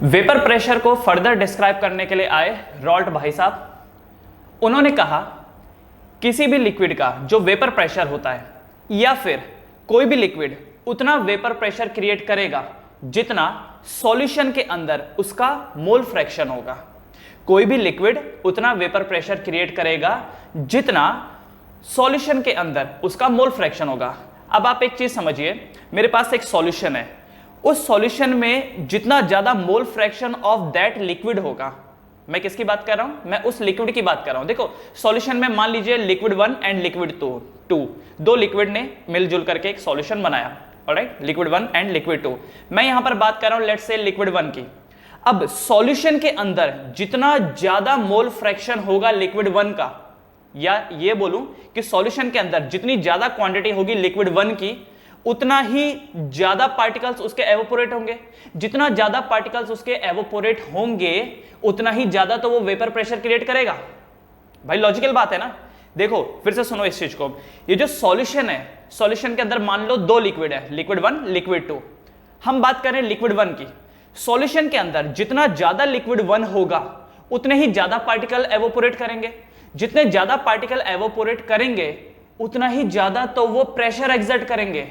Vapour pressure को further describe करने के लिए आए रॉल्ट भाई साहब। उन्होंने कहा किसी भी लिक्विड का जो वेपर प्रेशर होता है या फिर कोई भी लिक्विड उतना वेपर प्रेशर क्रिएट करेगा जितना सॉल्यूशन के अंदर उसका मोल फ्रैक्शन होगा। कोई भी लिक्विड उतना वेपर प्रेशर क्रिएट करेगा जितना सॉल्यूशन के अंदर उसका मोल फ्रैक्शन होगा। अब आप एक चीज समझिए, मेरे पास एक सॉल्यूशन है, उस सॉल्यूशन में जितना ज्यादा मोल फ्रैक्शन ऑफ दैट लिक्विड होगा, मैं किसकी बात कर रहा हूं, मैं उस लिक्विड की बात कर रहा हूं। देखो सॉल्यूशन में मान लीजिए लिक्विड 1 एंड लिक्विड 2, दो लिक्विड ने मिलजुल करके एक सॉल्यूशन बनाया, ऑलराइट, लिक्विड 1 एंड लिक्विड 2। मैं यहां पर बात कर रहा हूं लेट्स से लिक्विड 1 की। अब सॉल्यूशन के अंदर जितना ज्यादा मोल फ्रैक्शन होगा लिक्विड 1 का, या ये बोलूं कि सॉल्यूशन के अंदर जितनी ज्यादा क्वांटिटी होगी लिक्विड 1 की, उतना ही ज्यादा पार्टिकल्स उसके एवोपोरेट होंगे। जितना ज्यादा पार्टिकल्स उसके एवोपोरेट होंगे उतना ही ज्यादा तो वो वेपर प्रेशर क्रिएट करेगा। भाई लॉजिकल बात है ना। देखो फिर से सुनो इस चीज को, ये जो सॉल्यूशन है, सॉल्यूशन के अंदर मान लो दो लिक्विड है, लिक्विड 1 लिक्विड 2। हम बात करें लिक्विड 1 की। सॉल्यूशन के अंदर जितना ज्यादा लिक्विड 1 होगा उतने ही ज्यादा पार्टिकल एवोपोरेट करेंगे। जितने ज्यादा पार्टिकल एवोपोरेट करेंगे उतना ही ज्यादा तो वो प्रेशर एक्सर्ट करेंगे,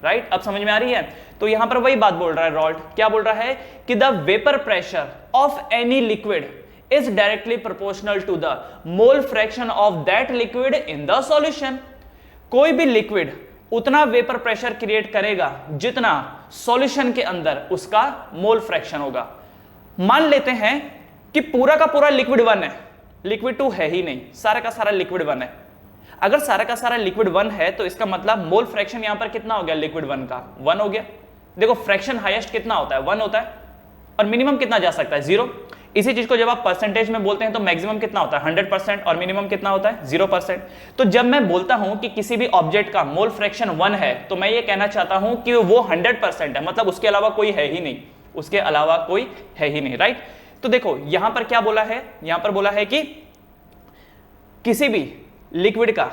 राइट। अब समझ में आ रही है। तो यहां पर वही बात बोल रहा है रॉल्ट, क्या बोल रहा है कि the vapour pressure of any liquid is directly proportional to the mole fraction of that liquid in the solution. कोई भी लिक्विड उतना वेपर प्रेशर क्रिएट करेगा जितना सॉल्यूशन के अंदर उसका मोल फ्रैक्शन होगा। मान लेते हैं कि पूरा का पूरा लिक्विड 1 है, लिक्विड 2 है ही नहीं, सारा का सारा लिक्विड 1 है। अगर सारा का सारा लिक्विड 1 है तो इसका मतलब मोल फ्रैक्शन यहां पर कितना हो गया, लिक्विड 1 का 1 हो गया। देखो फ्रैक्शन हाईएस्ट कितना होता है, 1 होता है, और मिनिमम कितना जा सकता है, 0। इसी चीज को जब आप परसेंटेज में बोलते हैं तो मैक्सिमम कितना होता है, 100%, और मिनिमम कितना होता है, 0%। तो जब मैं बोलता हूं कि किसी भी ऑब्जेक्ट का मोल फ्रैक्शन 1 है तो मैं ये कहना चाहता हूं कि वो 100% है, मतलब उसके अलावा कोई है ही नहीं, उसके अलावा कोई है ही नहीं, राइट। तो देखो यहां पर क्या बोला है, यहां पर बोला है कि किसी भी लिक्विड का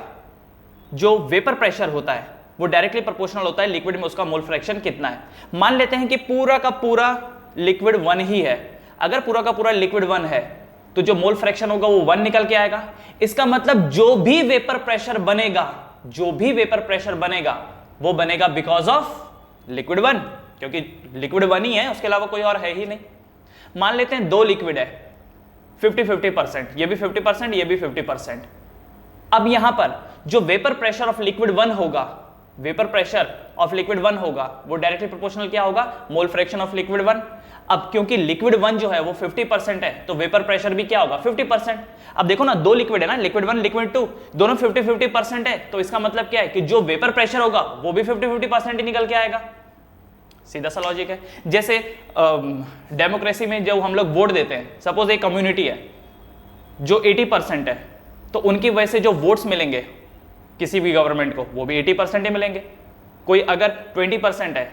जो वेपर प्रेशर होता है वो डायरेक्टली प्रोपोर्शनल होता है लिक्विड में उसका मोल फ्रैक्शन कितना है। मान लेते हैं कि पूरा का पूरा लिक्विड 1 ही है। अगर पूरा का पूरा लिक्विड 1 है तो जो मोल फ्रैक्शन होगा वो 1 निकल के आएगा। इसका मतलब जो भी वेपर प्रेशर बनेगा, जो भी वेपर प्रेशर बनेगा वो बनेगा बिकॉज ऑफ लिक्विड 1, क्योंकि लिक्विड 1 ही है, उसके अलावा कोई और है ही नहीं। मान लेते हैं दो लिक्विड है, 50-50%, ये भी 50%, ये भी 50%। अब यहां पर जो वेपर प्रेशर ऑफ लिक्विड 1 होगा, वेपर प्रेशर ऑफ लिक्विड 1 होगा वो डायरेक्टली प्रोपोर्शनल क्या होगा, मोल फ्रैक्शन ऑफ लिक्विड 1। अब क्योंकि लिक्विड 1 जो है वो 50% है तो वेपर प्रेशर भी क्या होगा, 50%। अब देखो ना, दो लिक्विड है ना, लिक्विड 1 लिक्विड 2, दोनों 50-50% है, तो इसका मतलब क्या है कि जो वेपर प्रेशर होगा वो भी 50-50% ही निकल के आएगा। सीधा सा लॉजिक है। जैसे डेमोक्रेसी में जब हम लोग वोट देते हैं, सपोज एक कम्युनिटी है जो 80% है, तो उनकी वजह से जो वोट्स मिलेंगे किसी भी गवर्नमेंट को वो भी 80% ही मिलेंगे। कोई अगर 20% है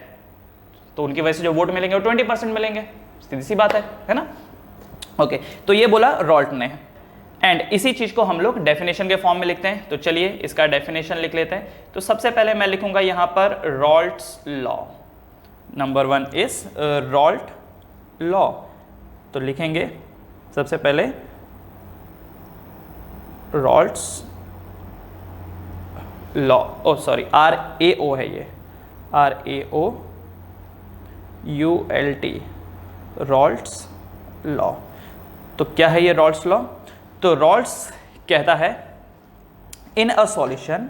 तो उनकी वजह से जो वोट मिलेंगे वो 20% मिलेंगे, सीधी सी बात है ना। ओके, तो ये बोला रॉल्ट ने, एंड इसी चीज को हम लोग डेफिनेशन के फॉर्म में लिखते हैं। तो चलिए इसका डेफिनेशन लिख लेते हैं। तो सबसे पहले मैं लिखूंगा यहां पर Raoult's law. Number 1 is Raoult law. तो लिखेंगे सबसे पहले Raoult's law, oh sorry RAO है ये, RAOULT, रॉल्ट्स लॉ। तो क्या है ये रॉल्ट्स लॉ? तो रॉल्ट्स कहता है in a solution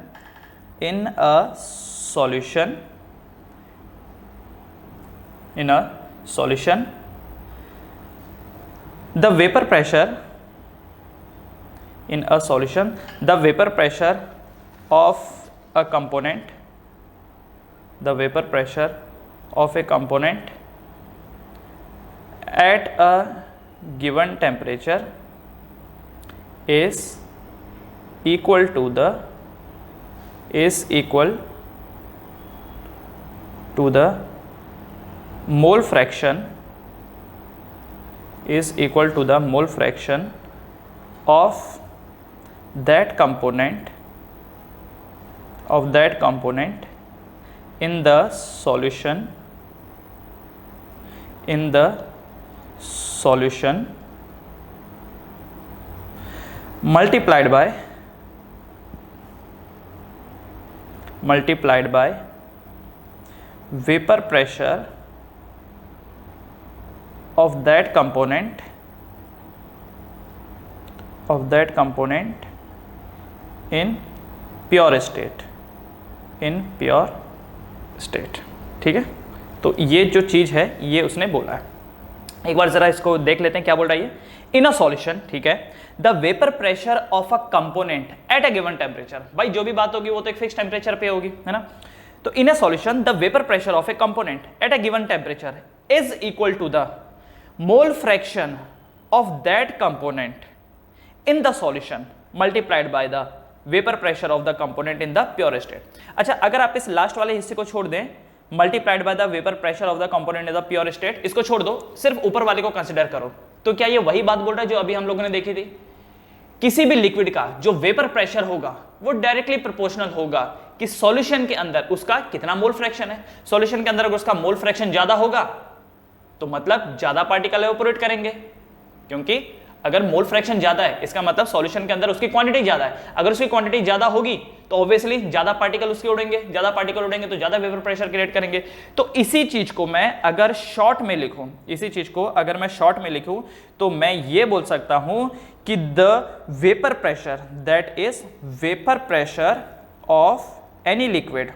the vapor pressure in a solution, the vapor pressure of a component, the vapor pressure of a component at a given temperature is equal to the mole fraction of that component of that component in the solution multiplied by vapor pressure of that component in pure state ठीक है। तो ये जो चीज है ये उसने बोला है। एक बार जरा इसको देख लेते हैं क्या बोल रहा है ये। इन अ सॉल्यूशन, ठीक है, the vapour pressure of a component at a given temperature. भाई जो भी बात होगी वो तो एक फिक्स टेम्परेचर पे होगी, है ना। तो in a solution the vapour pressure of a component at a given temperature is equal to the mole fraction of that component in the solution multiplied by the vapour pressure of the component in the pure state. अच्छा, अगर आप इस last वाले हिस्से को छोड़ दें, multiplied by the vapour pressure of the component in the pure state, इसको छोड़ दो, सिर्फ ऊपर वाले को कंसीडर करो, तो क्या ये वही बात बोल रहा है जो अभी हम लोगों ने देखी थी? किसी भी लिक्विड का जो वेपर प्रेशर होगा वो डायरेक्टली प्रोपोर्शनल होगा कि सॉल्यूशन के अंदर उसका कितना मोल फ्रैक्शन है। सॉल्यूशन के अंदर अगर उसका मोल फ्रैक्शन ज्यादा होगा तो मतलब ज्यादा पार्टिकल एवापोरेट करेंगे, क्योंकि अगर मोल फ्रैक्शन ज्यादा है इसका मतलब सॉल्यूशन के अंदर उसकी क्वांटिटी ज्यादा है। अगर उसकी क्वांटिटी ज्यादा होगी तो ऑब्वियसली ज्यादा पार्टिकल उसके उड़ेंगे, ज्यादा पार्टिकल उड़ेंगे तो ज्यादा वेपर प्रेशर क्रिएट करेंगे। तो इसी चीज को मैं अगर शॉर्ट में लिखूं, तो मैं ये बोल सकता हूं कि the vapour pressure that is vapour pressure of any liquid,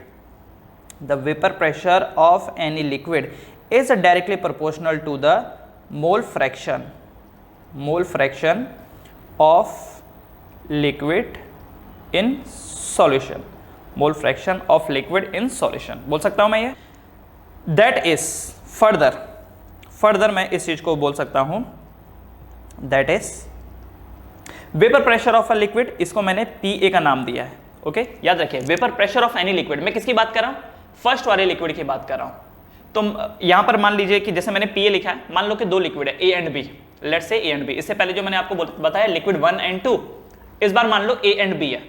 the vapour pressure of any liquid is directly proportional to the mole fraction of liquid in solution, mole fraction of liquid in solution बोल सकता हूं मैं ये। that is further मैं इस चीज को बोल सकता हूं, that is vapour pressure of a liquid, इसको मैंने PA का नाम दिया है। ओके, याद रखिए vapour pressure of any liquid, मैं किसकी बात कर रहा हूं? फर्स्ट वाले लिक्विड की बात कर रहा हूं। तो यहां पर मान लीजिए कि जैसे मैंने PA लिखा है, मान लो कि दो लिक्विड है A and B, let's say A and B। इससे पहले जो मैंने आपको बताया लिक्विड 1 एंड 2, इस बार मान लो A एंड B है।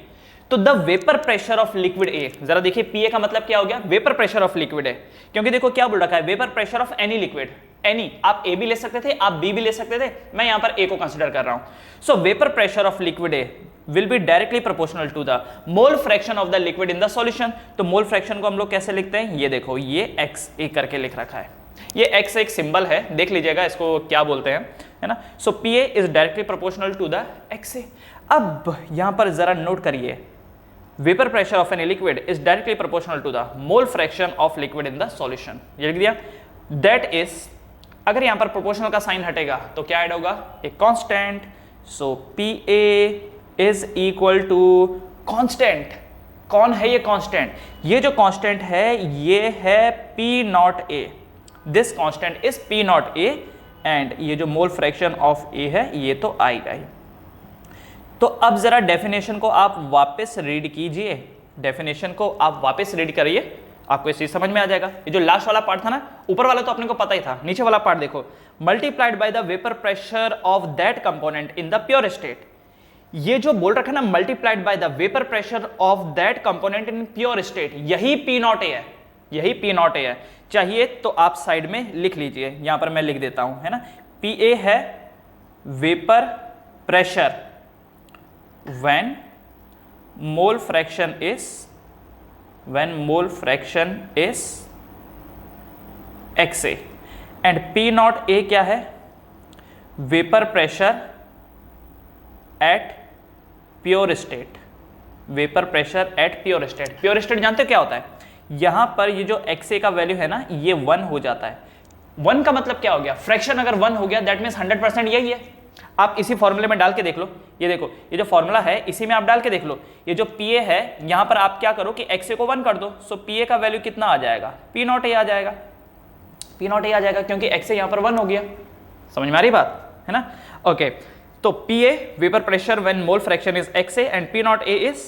तो the vapour pressure of liquid A, जरा देखिए PA का मतलब क्या हो गया? वेपर प्रेशर ऑफ लिक्विड है, क्योंकि देखो क्या बोल रखा है, vapour pressure of any liquid. Any, आप A भी ले सकते थे, आप B भी ले सकते थे, मैं यहां पर A को कंसिडर कर रहा हूं। सो vapour pressure of liquid A will be directly proportional to the mole fraction of the liquid in the solution। तो मोल फ्रैक्शन को हम लोग कैसे लिखते हैं? ये देखो, ये XA करके लिख रखा है। ये X एक सिंबल है, देख लीजिएगा इसको क्या बोलते हैं, है ना। सो PA is directly proportional to the XA। अब यहां पर जरा नोट करिए, vapour pressure of any liquid is directly proportional to the mole fraction of liquid in the solution. ये लिख दिया। दैट इज, अगर यहां पर प्रोपोर्शनल का साइन हटेगा तो क्या ऐड होगा? एक constant. So PA is equal to constant. कौन है ये कांस्टेंट? ये जो कांस्टेंट है ये है P0A। This constant is P0A and ये जो मोल फ्रैक्शन ऑफ A है ये तो आएगा ही। तो अब जरा डेफिनेशन को आप वापस रीड कीजिए, डेफिनेशन को आप वापस रीड करिए, आपको इस चीज समझ में आ जाएगा। ये जो लास्ट वाला पार्ट था ना, ऊपर वाला तो अपने को पता ही था, नीचे वाला पार्ट देखो, multiplied by the vapour pressure of that component in the pure state. ये जो बोल रखा है ना, multiplied by the vapour pressure of that component in pure state, यही P0A है, यही P0A है। चाहिए तो आप साइड में लिख लीजिए, यहां पर मैं लिख देता हूं, है ना। PA है vapour pressure when mole fraction is XA and P0A क्या है? Vapour pressure at pure state, vapour pressure at pure state. Pure state जानते हो क्या होता है? यहां पर ये जो XA का वैल्यू है ना, ये 1 हो जाता है। 1 का मतलब क्या हो गया? फ्रैक्शन अगर 1 हो गया दैट मीन्स 100% यही है। आप इसी फॉर्मूले में डाल के देख लो, ये देखो, ये जो फॉर्मूला है इसी में आप डाल के देख लो। ये जो PA है यहां पर आप क्या करो कि XA को 1 कर दो, सो PA का वैल्यू कितना आ जाएगा? P0A आ जाएगा, P0A आ जाएगा, क्योंकि XA यहां पर 1 हो गया। समझ में आ रही बात, है ना। ओके, तो PA vapour pressure when mole fraction is XA and P0A is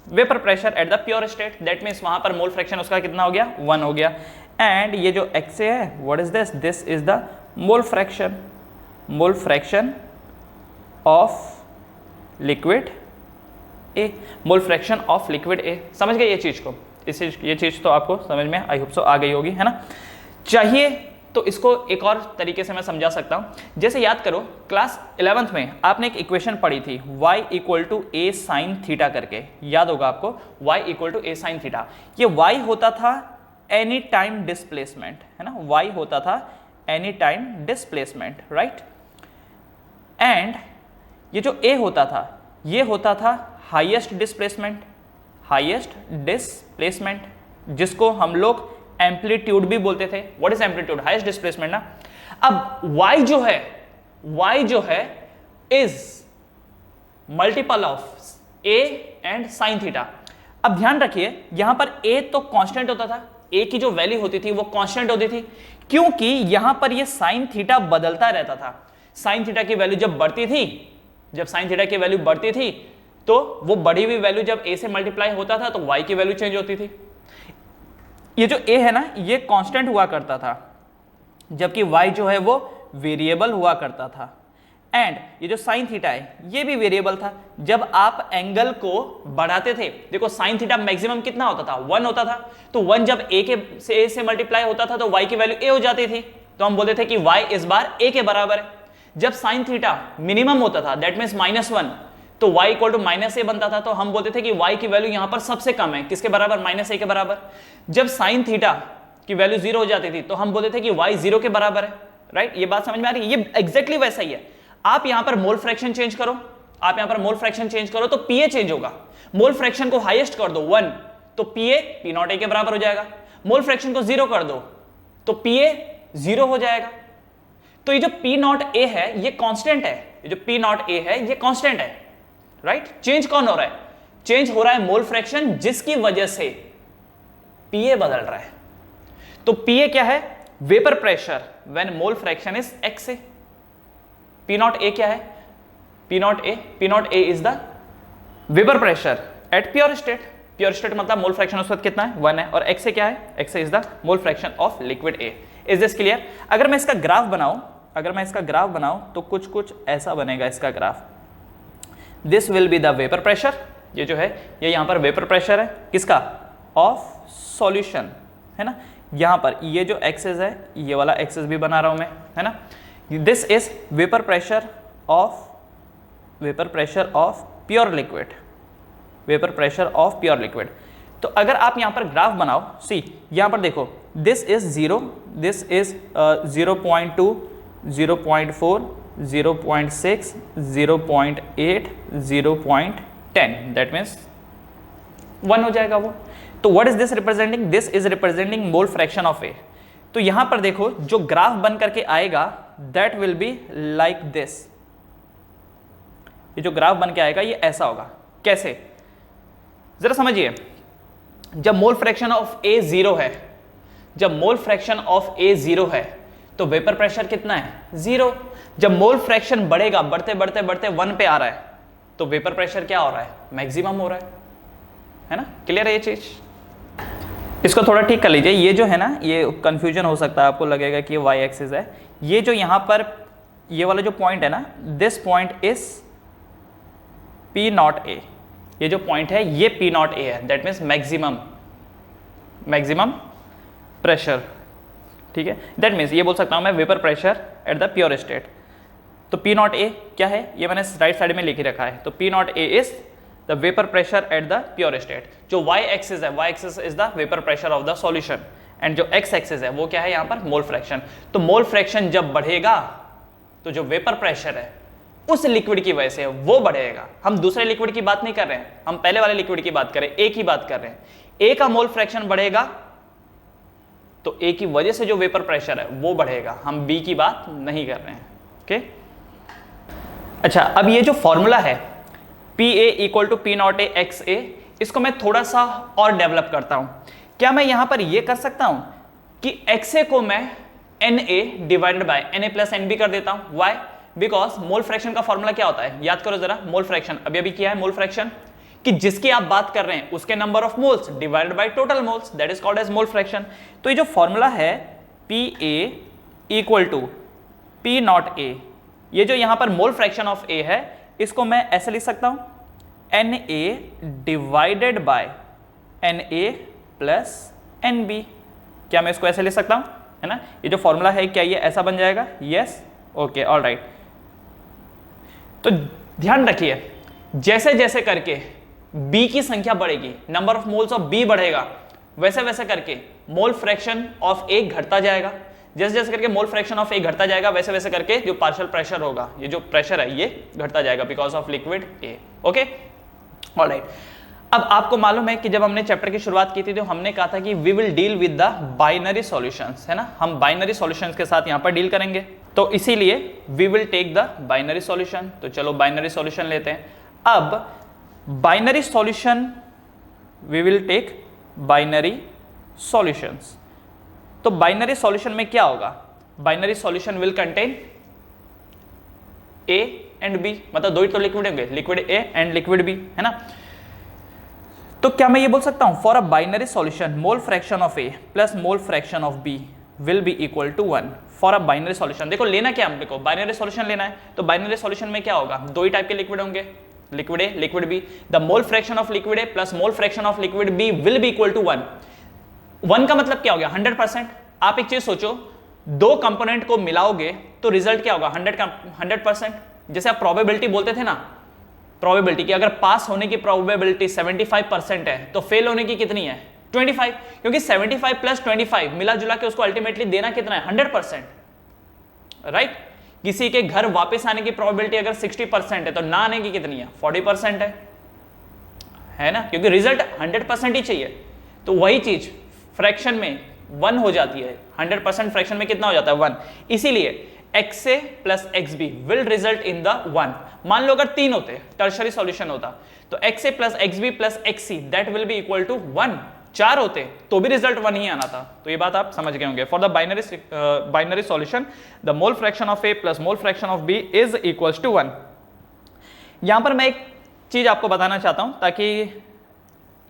vapour pressure at the pure state. That means वहां पर मोल फ्रैक्शन उसका कितना हो गया? 1 हो गया। एंड ये जो XA है, what is this? This is the mole fraction of liquid A, mole fraction of liquid A. समझ गए ये चीज को? ये चीज तो आपको समझ में आई होप सो आ गई होगी, है ना? चाहिए तो इसको एक और तरीके से मैं समझा सकता हूं। जैसे याद करो क्लास 11th में आपने एक इक्वेशन पढ़ी थी y equal to A sine theta करके, याद होगा आपको, y equal to A sine theta. ये y होता था एनी टाइम डिस्प्लेसमेंट, है ना? y होता था any time displacement, right? And ये जो a होता था ये होता था हाईएस्ट डिस्प्लेसमेंट, जिसको हम लोग एम्पलीट्यूड भी बोलते थे। What is amplitude? Highest displacement ना। अब y जो है is multiple of a and sine theta. अब ध्यान रखिए यहां पर a तो कांस्टेंट होता था, a की जो वैल्यू होती थी वो कांस्टेंट होती थी, क्योंकि यहां पर ये साइन थीटा बदलता रहता था। साइन थीटा की वैल्यू जब बढ़ती थी, जब साइन थीटा की वैल्यू बढ़ती थी तो वो बढ़ी हुई वैल्यू जब a से मल्टीप्लाई होता था तो y की वैल्यू चेंज होती थी। ये जो a है ना ये कांस्टेंट हुआ करता था, जबकि y जो है वो वेरिएबल हुआ करता था। एंड ये जो साइन थीटा है ये भी वेरिएबल था। जब आप एंगल को बढ़ाते थे, देखो साइन थीटा मैक्सिमम कितना होता था? 1 होता था। तो 1 जब a से मल्टीप्लाई होता था तो y की वैल्यू a हो जाती थी, तो हम बोलते थे कि y इस बार a के बराबर है। जब साइन थीटा मिनिमम होता था, दैट मीन्स -1, तो y इक्वल टू -a बनता था, तो हम बोलते थे कि y की वैल्यू यहां पर सबसे कम है, किसके बराबर? -a के बराबर। जब साइन थीटा की वैल्यू 0 हो जाती थी तो हम बोलते थे कि y 0 के बराबर है, राइट? ये बात समझ में आ रही है? ये एग्जैक्टली वैसा ही है। आप यहां पर मोल फ्रैक्शन चेंज करो, तो पीए चेंज होगा। मोल फ्रैक्शन को हाईएस्ट कर दो 1, तो पीए पी नॉट ए के बराबर हो जाएगा। मोल फ्रैक्शन को 0 कर दो तो पीए 0 हो जाएगा। तो ये जो पी नॉट ए है ये कांस्टेंट है, ये जो पी नॉट ए है ये कांस्टेंट है, राइट? चेंज कौन हो रहा है? चेंज हो रहा है मोल फ्रैक्शन, जिसकी वजह से पीए बदल रहा है। तो पीए क्या है? Vapour pressure when mole fraction is x A. P naught ए क्या है? P naught A is the vapour pressure at pure state. Pure state मतलब मोल फ्रैक्शन उस वक्त कितना है? 1 है। और एक्स ए क्या है? X A is the mole fraction of liquid A. Is this clear? अगर मैं इसका ग्राफ बनाऊं तो कुछ ऐसा बनेगा इसका graph. This will be the vapour pressure, ये जो है ये यहां पर वेपर प्रेशर है किसका? ऑफ सॉल्यूशन, है ना? यहां पर ये जो एक्सेस है ये वाला एक्सेस भी बना रहा हूं मैं, है ना? This is vapour pressure of pure liquid. तो अगर आप यहां पर ग्राफ बनाओ, सी यहां पर देखो, this is 0, this is 0.2, 0.4, 0.6, 0.8, 0.10, that means 1 हो जाएगा वो। तो what is this representing? This is representing mole fraction of A. तो यहां पर देखो जो ग्राफ बन करके आएगा that will be like this. ये जो ग्राफ बन के आएगा ये ऐसा होगा। कैसे? जरा समझिए, जब मोल फ्रैक्शन ऑफ ए 0 है, तो वेपर प्रेशर कितना है? 0। जब मोल फ्रैक्शन बढ़ेगा, बढ़ते 1 पे आ रहा है, तो वेपर प्रेशर क्या हो रहा है? मैक्सिमम हो रहा है ना? क्लियर है ये चीज? इसको थोड़ा ठीक कर लीजिए। ये जो है ना ये कंफ्यूजन हो सकता है, आपको लगेगा कि ये वाई एक्सिस है। ये जो यहां पर ये वाला जो पॉइंट है ना, this point is P naught A. ये जो पॉइंट है ये पी नॉट ए है, दैट मीन्स मैक्सिमम प्रेशर, ठीक है? दैट मीन्स ये बोल सकता हूं मैं vapour pressure at the pure state. तो पी नॉट ए क्या है? ये मैंने राइट साइड में लिख ही रखा है। तो P naught A is the vapour pressure at the pure state. जो y एक्सिस है, y axis is the vapour pressure of the solution, and जो x एक्सिस है वो क्या है? यहाँ पर मोल फ्रैक्शन। तो मोल फ्रैक्शन जब बढ़ेगा तो जो वेपर प्रेशर है उस लिक्विड की वजह से वो बढ़ेगा। हम दूसरे लिक्विड की बात नहीं कर रहे हैं, हम पहले वाले लिक्विड की बात करें, ए की बात कर रहे हैं। ए का मोल फ्रैक्शन बढ़ेगा तो ए की वजह से जो वेपर प्रेशर है वो बढ़ेगा, हम बी की बात नहीं कर रहे हैं। ओके? अच्छा, अब ये जो फॉर्मूला है P A equal to P naught A X A, इसको मैं थोड़ा सा और डेवलप करता हूं। क्या मैं यहां पर ये कर सकता हूं कि एक्स ए को मैं N A divided by N A plus N B कर देता हूं? वाई? बिकॉज मोल फ्रैक्शन का फॉर्मूला क्या होता है? याद करो जरा, मोल फ्रैक्शन अभी किया है। मोल फ्रैक्शन कि जिसकी आप बात कर रहे हैं उसके number of moles divided by total moles, that is called as mole fraction. तो ये जो फॉर्मूला है P A equal to P naught A, ये जो यहां पर मोल फ्रैक्शन ऑफ ए है इसको मैं ऐसे लिख सकता हूं Na divided by Na plus Nb। क्या मैं इसको ऐसे ले सकता हूं, है ना? ये जो फॉर्मूला है क्या ये ऐसा बन जाएगा? Yes, okay, all right. तो ध्यान रखिए, जैसे जैसे करके B की संख्या बढ़ेगी, number of moles of B बढ़ेगा, वैसे वैसे करके मोल फ्रैक्शन ऑफ A घटता जाएगा। जैसे जैसे करके मोल फ्रैक्शन ऑफ A घटता जाएगा, वैसे वैसे करके जो पार्शियल प्रेशर होगा, ये जो प्रेशर है ये घटता जाएगा because of liquid A। Okay, alright. अब आपको मालूम है कि जब हमने चैप्टर की शुरुआत की थी तो हमने कहा था कि we will deal with the binary solutions, है ना? हम बाइनरी सॉल्यूशंस के साथ यहां पर डील करेंगे, तो इसीलिए we will take the binary solution. तो चलो बाइनरी सॉल्यूशन लेते हैं। अब binary solution, we will take binary solutions. तो बाइनरी सॉल्यूशन में क्या होगा? Binary solution will contain A and B, मतलब दो ही तो लिक्विड होंगे, liquid A and liquid B, है ना? तो क्या मैं ये बोल सकता हूं for a binary solution mole fraction of A plus mole fraction of B will be equal to 1 for a binary solution. देखो लेना क्या हमको, बाइनरी सॉल्यूशन लेना है, तो बाइनरी सॉल्यूशन में क्या होगा? दो ही टाइप के लिक्विड होंगे, liquid A liquid B। The mole fraction of liquid A plus mole fraction of liquid B will be equal to 1। 1 का मतलब क्या हो गया? 100%। आप एक चीज सोचो, दो कंपोनेंट को मिलाओगे तो रिजल्ट क्या होगा? 100%। जैसे आप प्रोबेबिलिटी बोलते थे ना, प्रोबेबिलिटी की अगर पास होने की प्रोबेबिलिटी 75% है तो फेल होने की कितनी है? 25, क्योंकि 75 प्लस 25 मिला जुला के उसको अल्टीमेटली देना कितना है? 100%, राइट? किसी के घर वापस आने की प्रोबेबिलिटी अगर 60% है तो ना आने की कितनी है? 40% है ना? क्योंकि रिजल्ट 100% ही चाहिए। तो वही चीज फ्रैक्शन में 1 हो जाती है, 100% फ्रैक्शन में कितना हो जाता है? 1। इसीलिए XA plus XB will result in the 1। मान लो अगर 3 होते, टर्शरी सॉल्यूशन होता, तो XA plus XB plus XC that will be equal to 1। 4 होते तो भी रिजल्ट 1 ही आना था। तो ये बात आप समझ गए होंगे। For the binary solution the mole fraction of A plus mole fraction of B is equals to 1। यहां पर मैं एक चीज आपको बताना चाहता हूं ताकि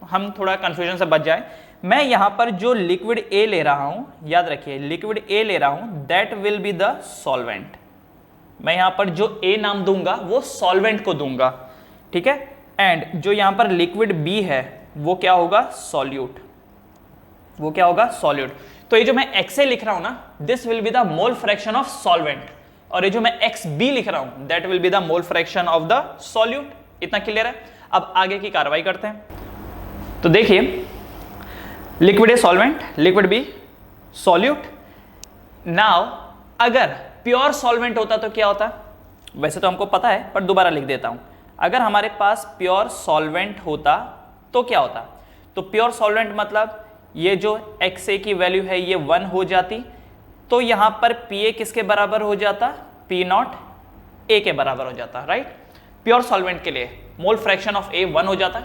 हम थोड़ा कंफ्यूजन से बच जाए। मैं यहां पर जो लिक्विड A ले रहा हूं, याद रखिए लिक्विड A ले रहा हूं, that will be the solvent. मैं यहां पर जो A नाम दूंगा वो सॉल्वेंट को दूंगा, ठीक है? एंड जो यहां पर लिक्विड B है वो क्या होगा? सॉल्यूट। वो क्या होगा? सॉल्यूट। तो ये जो मैं XA लिख रहा हूं ना, this will be the mole fraction of solvent, और ये जो मैं XB लिख रहा हूं that will be the mole fraction of the solute. इतना क्लियर है? अब आगे की कार्रवाई करते हैं। तो देखिए, liquid A solvent, liquid B solute. Now अगर प्योर सॉल्वेंट होता तो क्या होता? वैसे तो हमको पता है पर दोबारा लिख देता हूं। अगर हमारे पास प्योर सॉल्वेंट होता तो क्या होता? तो प्योर सॉल्वेंट मतलब ये जो XA की वैल्यू है ये 1 हो जाती, तो यहां पर PA किसके बराबर हो जाता? P0 A के बराबर हो जाता, राइट? प्योर सॉल्वेंट के लिए मोल फ्रैक्शन ऑफ A 1 हो जाता।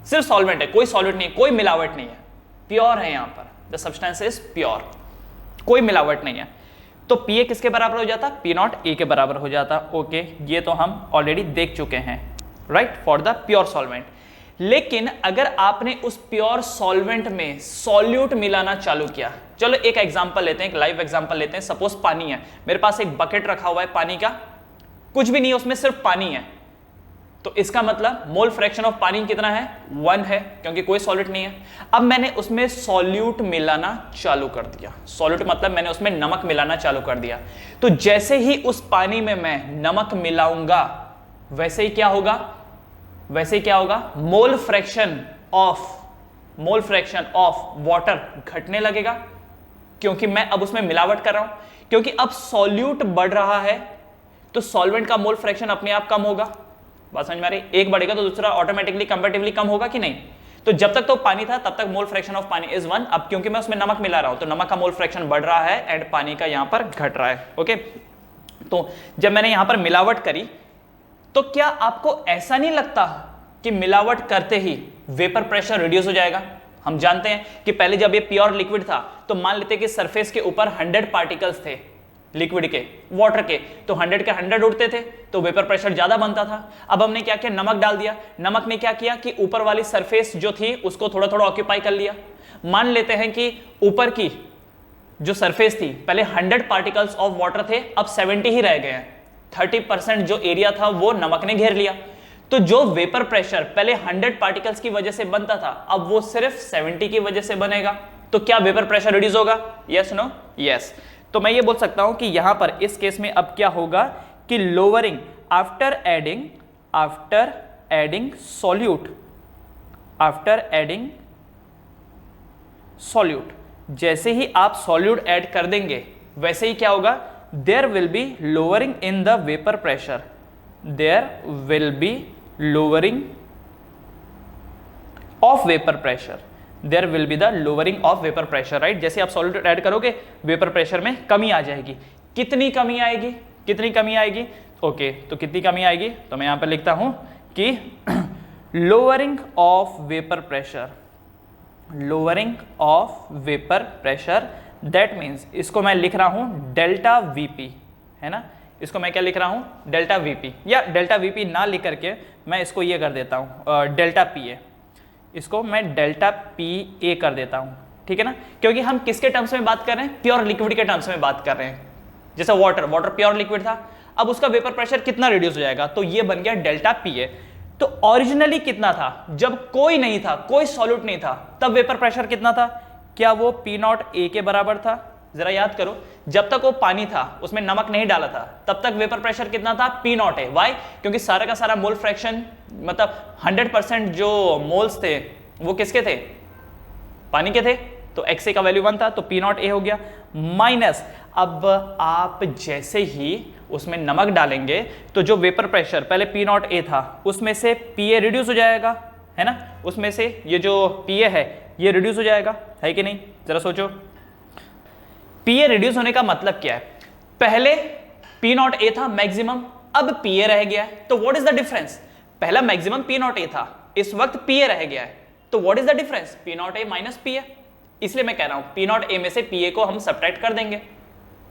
सिर्फ सॉल्वेंट है, कोई सॉल्वेंट नहीं है, कोई मिलावट नहीं है, प्योर है। यहां पर द सब्सटेंस इज प्योर, कोई मिलावट नहीं है। तो PA किसके बराबर हो जाता? P0 A के बराबर हो जाता। ओके, ये तो हम ऑलरेडी देख चुके हैं, right? For the pure solvent. लेकिन अगर आपने उस प्योर सॉल्वेंट में सॉल्यूट मिलाना चालू किया, चलो एक एग्जांपल लेते हैं, एक लाइव एग्जांपल लेते हैं। सपोज पानी है, मेरे पास एक बकेट रखा हुआ है पानी का, कुछ भी नहीं है उसमें, सिर्फ पानी है। तो इसका मतलब मोल फ्रैक्शन ऑफ पानी कितना है? 1 है, क्योंकि कोई सॉल्यूट नहीं है। अब मैंने उसमें सॉल्यूट मिलाना चालू कर दिया। सॉल्यूट मतलब मैंने उसमें नमक मिलाना चालू कर दिया। तो जैसे ही उस पानी में मैं नमक मिलाऊंगा वैसे ही क्या होगा? वैसे ही क्या होगा? मोल फ्रैक्शन ऑफ वाटर घटने लगेगा, क्योंकि मैं अब उसमें मिलावट कर रहा हूं। क्योंकि अब सॉल्यूट बढ़ रहा है तो सॉल्वेंट का मोल फ्रैक्शन अपने आप कम होगा। बात समझ में आ रही? एक बढ़ेगा तो दूसरा ऑटोमेटिकली कंपैरेटिवली कम होगा कि नहीं? तो जब तक तो पानी था तब तक मोल फ्रैक्शन ऑफ पानी इज 1। अब क्योंकि मैं उसमें नमक मिला रहा हूं तो नमक का मोल फ्रैक्शन बढ़ रहा है एंड पानी का यहां पर घट रहा है। ओके, तो जब मैंने यहां पर मिलावट करी तो क्या आपको ऐसा नहीं लगता कि मिलावट करते ही वेपर प्रेशर रिड्यूस हो जाएगा? हम जानते हैं कि पहले जब ये प्योर लिक्विड था तो मान लेते कि सरफेस के ऊपर 100 पार्टिकल्स थे लिक्विड के, वाटर के, तो 100 के 100 उड़ते थे तो वेपर प्रेशर ज्यादा बनता था। अब हमने क्या किया? नमक डाल दिया। नमक ने क्या किया कि ऊपर वाली सरफेस जो थी उसको थोड़ा थोड़ा ऑक्यूपाई कर लिया। मान लेते हैं कि ऊपर की जो सरफेस थी पहले 100 पार्टिकल्स ऑफ वाटर थे, अब 70 ही रह गए हैं। 30% जो एरिया था वो नमक ने घेर लिया। तो जो वेपर प्रेशर पहले 100 पार्टिकल्स की वजह से बनता था, अब वो सिर्फ 70 की वजह से बनेगा। तो क्या वेपर प्रेशर रिड्यूस होगा? Yes, no? यस। तो मैं ये बोल सकता हूं कि यहां पर इस केस में अब क्या होगा कि लोअरिंग आफ्टर एडिंग सॉल्यूट, जैसे ही आप सॉल्यूट ऐड कर देंगे वैसे ही क्या होगा, there will be lowering in the vapour pressure, there will be lowering of vapour pressure, there will be the lowering of vapour pressure, right. जैसे आप सॉल्यूट ऐड करोगे वेपर प्रेशर में कमी आ जाएगी। कितनी कमी आएगी? ओके, तो कितनी कमी आएगी? तो मैं यहां पर लिखता हूं कि lowering of vapour pressure, that means इसको मैं लिख रहा हूं डेल्टा वीपी, है ना। इसको मैं क्या लिख रहा हूं? डेल्टा वीपी, या डेल्टा वीपी ना लिख करके मैं इसको ये कर देता हूं डेल्टा पीए, इसको मैं डेल्टा पी ए कर देता हूं, ठीक है ना। क्योंकि हम किसके टर्म्स में बात कर रहे हैं? प्योर लिक्विड के टर्म्स में बात कर रहे हैं। जैसे वाटर प्योर लिक्विड था, अब उसका वेपर प्रेशर कितना रिड्यूस हो जाएगा? तो ये बन गया डेल्टा पी ए। तो ओरिजिनली कितना था? जब कोई नहीं था, कोई सॉल्यूट नहीं था, तब वेपर प्रेशर कितना था? क्या वो पी नॉट ए के बराबर था? जरा याद करो, जब तक वो पानी था, उसमें नमक नहीं डाला था, तब तक वेपर प्रेशर कितना था? पी नॉट ए। वाई? क्योंकि सारा का सारा मोल फ्रैक्शन, मतलब 100% जो मोल्स थे वो किसके थे? पानी के थे। तो XA का वैल्यू 1 था, तो पी नॉट ए हो गया, माइनस अब आप जैसे ही उसमें नमक डालेंगे तो जो वेपर प्रेशर पहले पी नॉट ए था उसमें से पी ए रिड्यूस हो जाएगा, है ना। उसमें से ये जो पी ए है ये रिड्यूस हो जाएगा, है कि नहीं? जरा सोचो, पी ए रिड्यूस होने का मतलब क्या है? पहले पी नॉट ए था मैक्सिमम, अब पी ए रह गया है। तो व्हाट इज द डिफरेंस? पहला मैक्सिमम पी नॉट ए था, इस वक्त पी ए रह गया है, तो what is the difference? P naught A minus P ए। इसलिए मैं कह रहा हूं पी नॉट ए में से पी ए को हम सब्ट्रैक्ट कर देंगे,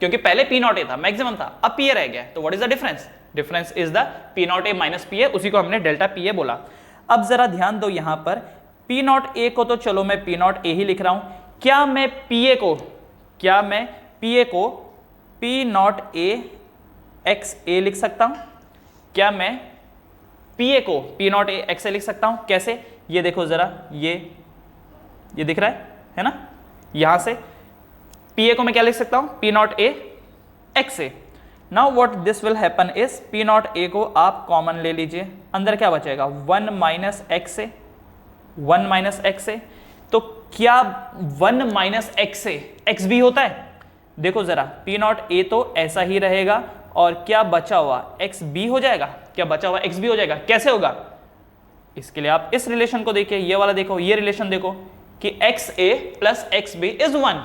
क्योंकि पहले पी नॉट ए था, मैक्सिमम था, अब पी ए रह गया है। तो what is the difference? Difference is the P naught A minus P ए, उसी को हमने डेल्टा पी ए बोला। अब जरा ध्यान दो, यहां पर पी नॉट ए को तो चलो मैं पी नॉट ए ही लिख रहा हूं, क्या मैं पी ए को पी नॉट ए एक्स ए लिख सकता हूं? क्या मैं पी ए को पी नॉट ए एक्स ए लिख सकता हूं? कैसे? ये देखो जरा, ये दिख रहा है ना। यहां से पी ए को मैं क्या लिख सकता हूं? P naught A X A. Now what this will happen is, P naught ए को आप कॉमन ले लीजिए, अंदर क्या बचेगा? 1 माइनस एक्स ए, 1 माइनस एक्स ए। तो क्या 1 माइनस एक्स ए एक्स बी होता है? देखो जरा, पी नॉट ए तो ऐसा ही रहेगा, और क्या बचा हुआ एक्स बी हो जाएगा, क्या बचा हुआ एक्स बी हो जाएगा। कैसे होगा? इसके लिए आप इस रिलेशन को देखिए, ये वाला देखो, ये रिलेशन देखो कि X A plus X B is 1,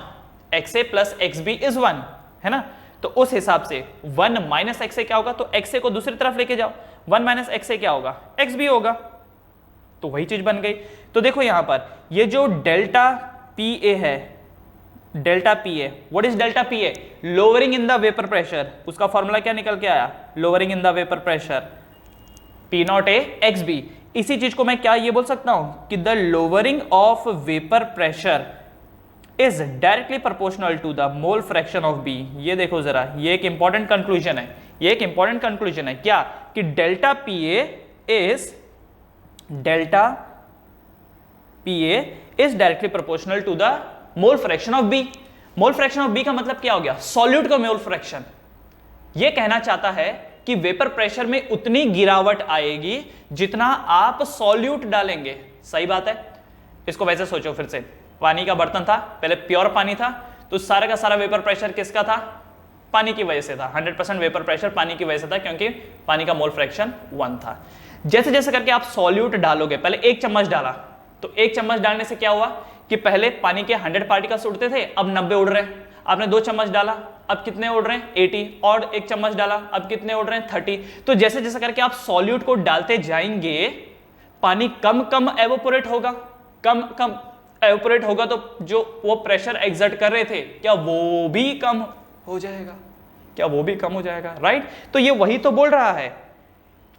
X A plus X B is 1, है ना। तो उस हिसाब से 1 माइनस एक्स ए क्या होगा? तो एक्स ए को दूसरी तरफ लेके जाओ, 1 माइनस एक्स ए क्या होगा? एक्स बी होगा। तो वही चीज बन गई। तो देखो यहां पर ये जो डेल्टा पी ए है, delta P A, what is delta P A? Lowering in the vapour pressure. उसका फॉर्मूला क्या निकल के आया? Lowering in the vapour pressure, P naught A X B. इसी चीज को मैं क्या ये बोल सकता हूं कि the lowering of vapour pressure is directly proportional to the mole fraction of B. ये देखो जरा, ये एक इंपॉर्टेंट कंक्लूजन है, ये एक इंपॉर्टेंट कंक्लूजन है। क्या? कि delta P A is directly proportional to the mole fraction of B. Mole fraction of B का मतलब क्या हो गया? सॉल्यूट का मोल फ्रैक्शन। ये कहना चाहता है कि वेपर प्रेशर में उतनी गिरावट आएगी जितना आप सॉल्यूट डालेंगे। सही बात है। इसको वैसे सोचो फिर से, पानी का बर्तन था, पहले प्योर पानी था, तो सारा का सारा वेपर प्रेशर किसका था? पानी की वजह से था। 100% वेपर प्रेशर पानी की वजह से था, क्योंकि पानी का मोल फ्रैक्शन 1 था। जैसे जैसे करके आप सॉल्यूट डालोगे, पहले 1 चम्मच डाला, तो 1 चम्मच डालने से क्या हुआ कि पहले पानी के 100 पार्टिकल्स उड़ते थे, अब 90 उड़ रहे हैं। आपने 2 चम्मच डाला, अब कितने उड़ रहे हैं? 80। और 1 चम्मच डाला, अब कितने उड़ रहे हैं? 30। तो जैसे जैसे करके आप सॉल्यूट को डालते जाएंगे, पानी कम कम एवोपोरेट होगा, कम कम एवोपोरेट होगा, तो जो वो प्रेशर एक्सर्ट कर रहे थे, क्या वो भी कम हो जाएगा? क्या वो भी कम हो जाएगा? राइट। तो ये वही तो बोल रहा है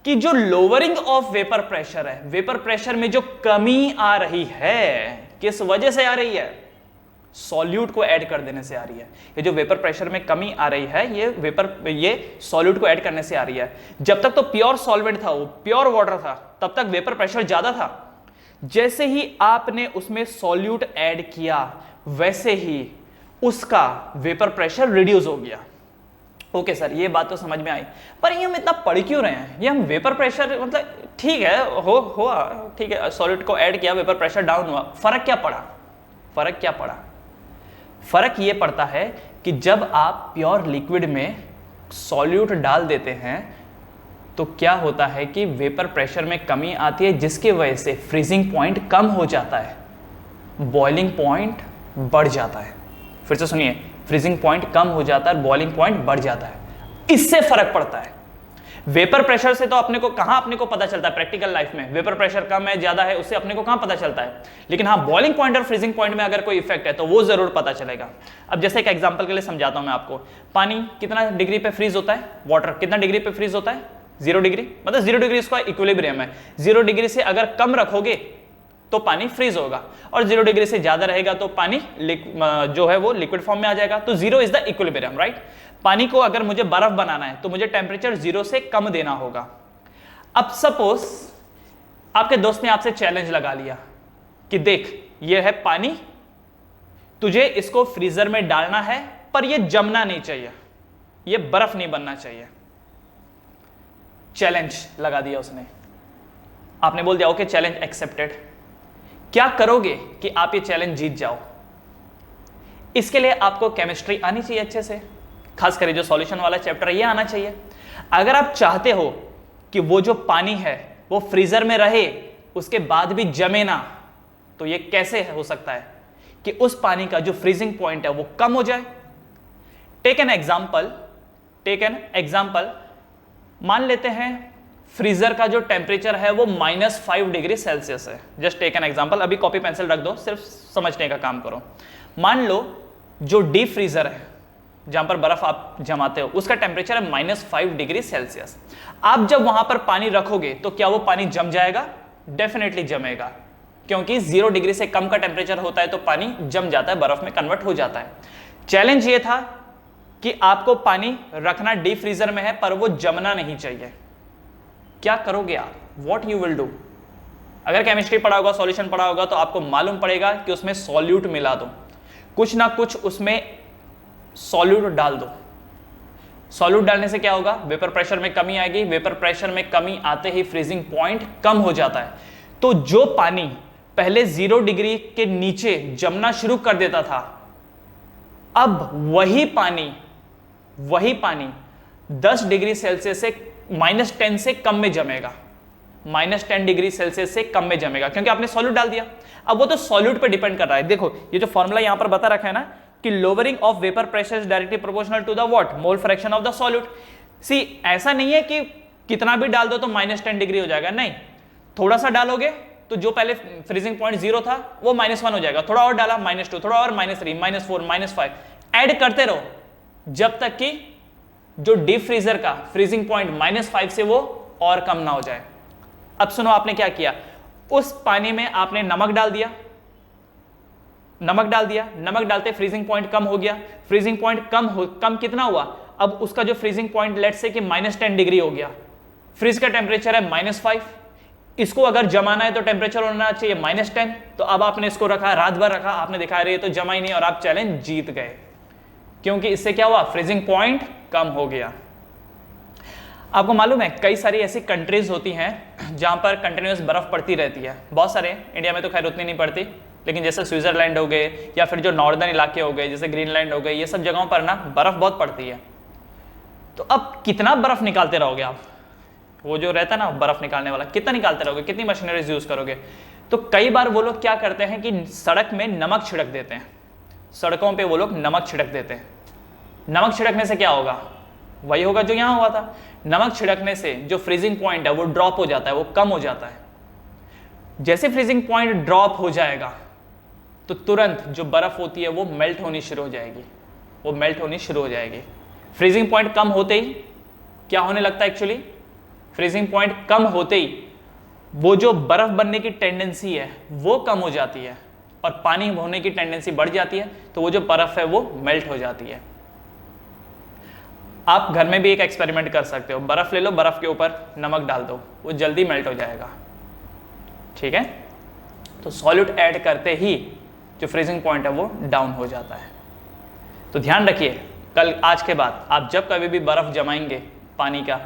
कि जो लोअरिंग ऑफ वेपर प्रेशर है, वेपर प्रेशर में जो कमी आ रही है, किस वजह से आ रही है? सॉल्यूट को ऐड कर देने से आ रही है। ये जो वेपर प्रेशर में कमी आ रही है ये सॉल्यूट को ऐड करने से आ रही है। जब तक तो प्योर सॉल्वेंट था, वो प्योर वाटर था, तब तक वेपर प्रेशर ज्यादा था। जैसे ही आपने उसमें सॉल्यूट ऐड किया वैसे ही उसका वेपर प्रेशर रिड्यूस हो गया। ओके सर, ये बात तो समझ में आई, पर ये हम इतना पढ़ क्यों रहे हैं? ये हम वेपर प्रेशर मतलब ठीक है, हुआ ठीक है, सॉल्यूट को ऐड किया, वेपर प्रेशर डाउन हुआ, फर्क क्या पड़ा? फर्क क्या पड़ा? फर्क ये पड़ता है कि जब आप प्योर लिक्विड में सॉल्यूट डाल देते हैं तो क्या होता है कि वेपर प्रेशर में कमी आती है, जिसकी वजह से फ्रीजिंग पॉइंट कम हो जाता है, बॉइलिंग पॉइंट बढ़ जाता है। फिर से सुनिए, फ्रीजिंग पॉइंट कम हो जाता है, बॉइलिंग पॉइंट बढ़ जाता है। इससे फर्क पड़ता है। वेपर प्रेशर से तो अपने को पता चलता है प्रैक्टिकल लाइफ में, वेपर प्रेशर कम है ज्यादा है, उससे अपने को कहां पता चलता है। लेकिन हाँ, बॉइलिंग पॉइंट और फ्रीजिंग पॉइंट में अगर कोई इफेक्ट है तो वो जरूर पता चलेगा। अब जैसे एक एग्जांपल के लिए समझाता हूं मैं आपको, पानी कितना डिग्री पे फ्रीज होता है? वाटर कितना डिग्री पे फ्रीज होता है? 0 डिग्री, मतलब 0 डिग्री इसका इक्विलिब्रियम है। 0 डिग्री से अगर कम रखोगे तो पानी फ्रीज होगा, और 0 डिग्री से ज्यादा रहेगा तो पानी जो है वो लिक्विड फॉर्म में आ जाएगा। तो 0 इज द इक्विलिब्रियम, राइट? पानी को अगर मुझे बर्फ बनाना है तो मुझे टेम्परेचर 0 से कम देना होगा। अब सपोज आपके दोस्त ने आपसे चैलेंज लगा लिया कि देख, ये है पानी, तुझे इसको फ्रीजर में डालना है, पर ये जमना नहीं चाहिए, ये बर्फ नहीं बनना चाहिए। चैलेंज लगा दिया उसने, आपने बोल दिया ओके, चैलेंज एक्सेप्टेड। क्या करोगे कि आप ये चैलेंज जीत जाओ? इसके लिए आपको केमिस्ट्री आनी चाहिए अच्छे से, खास करके जो सॉल्यूशन वाला चैप्टर है ये आना चाहिए। अगर आप चाहते हो कि वो जो पानी है वो फ्रीजर में रहे, उसके बाद भी जमे ना, तो ये कैसे हो सकता है कि उस पानी का जो फ्रीजिंग पॉइंट है वो कम हो जाए? टेक एन एग्जाम्पल, मान लेते हैं फ्रीजर का जो टेम्परेचर है वो -5 डिग्री सेल्सियस है। जस्ट टेक एन एग्जाम्पल, अभी कॉपी पेंसिल रख दो, सिर्फ समझने का काम करो। मान लो जो डीप फ्रीजर है, जहां पर बर्फ आप जमाते हो, उसका टेम्परेचर है -5 डिग्री सेल्सियस। आप जब वहां पर पानी रखोगे तो क्या वो पानी जम जाएगा? डेफिनेटली जमेगा, क्योंकि 0 डिग्री से कम का टेम्परेचर होता है तो पानी जम जाता है, बर्फ में कन्वर्ट हो जाता है। चैलेंज ये था कि आपको पानी रखना डीप फ्रीजर में है, पर वो जमना नहीं चाहिए। क्या करोगे आप? What you will do? अगर केमिस्ट्री पढ़ा होगा, सॉल्यूशन पढ़ा होगा, तो आपको मालूम पड़ेगा कि उसमें सॉल्यूट मिला दो, कुछ ना कुछ उसमें सॉल्यूट डाल दो। सॉल्यूट डालने से क्या होगा? वेपर प्रेशर में कमी आएगी, वेपर प्रेशर में कमी आते ही फ्रीजिंग पॉइंट कम हो जाता है। तो जो पानी पहले 0 डिग्री के नीचे जमना शुरू कर देता था, अब वही पानी 10 डिग्री सेल्सियस से -10 से कम में जमेगा, -10 डिग्री सेल्सियस से कम में जमेगा, क्योंकि आपने सॉल्यूट डाल दिया। अब वो तो सॉल्यूट पे डिपेंड कर रहा है। देखो ये जो फॉर्मूला यहां पर बता रखा है ना कि lowering of vapour pressure is directly proportional to the what? Mole fraction of the solute. See, ऐसा नहीं है कि कितना भी डाल दो तो -10 डिग्री हो जाएगा, नहीं, थोड़ा सा डालोगे तो जो पहले फ्रीजिंग पॉइंट 0 था वो -1 हो जाएगा, थोड़ा और डाला -2, थोड़ा और -3, -4, -5, ऐड करते रहो जब तक कि जो डीप फ्रीजर का फ्रीजिंग पॉइंट -5 से वो और कम ना हो जाए। अब सुनो, आपने क्या किया? उस पानी में आपने नमक डाल दिया, नमक डालते फ्रीजिंग पॉइंट कम हो गया। फ्रीजिंग पॉइंट कम कितना हुआ? अब उसका जो फ्रीजिंग पॉइंट लेट्स से कि -10 डिग्री हो गया। फ्रीज का टेम्परेचर है -5, इसको अगर जमाना है तो टेम्परेचर होना चाहिए -10। तो अब आपने इसको रखा, रात भर रखा, आपने दिखा रही है तो जमा ही नहीं, और आप चैलेंज जीत गए, क्योंकि इससे क्या हुआ? फ्रीजिंग पॉइंट कम हो गया। आपको मालूम है कई सारी ऐसी कंट्रीज होती हैं जहां पर कंटिन्यूअस बर्फ पड़ती रहती है, बहुत सारे, इंडिया में तो खैर उतनी नहीं पड़ती, लेकिन जैसे स्विट्जरलैंड हो गए या फिर जो नॉर्दर्न इलाके हो गए जैसे ग्रीनलैंड हो गए, ये सब जगहों पर ना बर्फ बहुत पड़ती है। तो अब कितना बर्फ निकालते रहोगे आप? वो जो रहता है ना बर्फ निकालने वाला, कितना निकालते रहोगे? कितनी मशीनरीज यूज करोगे? तो कई बार वो लोग क्या करते हैं कि सड़क में नमक छिड़क देते हैं, सड़कों पे वो लोग नमक छिड़क देते हैं। नमक छिड़कने से क्या होगा? वही होगा जो यहां हुआ था। नमक छिड़कने से जो फ्रीजिंग पॉइंट है वो ड्रॉप हो जाता है, वो कम हो जाता है। जैसे फ्रीजिंग पॉइंट ड्रॉप हो जाएगा तो तुरंत जो बर्फ होती है वो मेल्ट होनी शुरू हो जाएगी, फ्रीजिंग पॉइंट कम होते ही क्या होने लगता है? एक्चुअली फ्रीजिंग पॉइंट कम होते ही वो जो बर्फ बनने की टेंडेंसी है वो कम हो जाती है, और पानी होने की टेंडेंसी बढ़ जाती है तो वो जो बर्फ है वो मेल्ट हो जाती है। आप घर में भी एक एक्सपेरिमेंट कर सकते हो, बर्फ ले लो, बर्फ के ऊपर नमक डाल दो, वो जल्दी मेल्ट हो जाएगा। ठीक है, तो सॉल्यूट ऐड करते ही जो फ्रीजिंग पॉइंट है वो डाउन हो जाता है। तो ध्यान रखिए, कल आज के बाद आप जब कभी भी बर्फ जमाएंगे पानी का,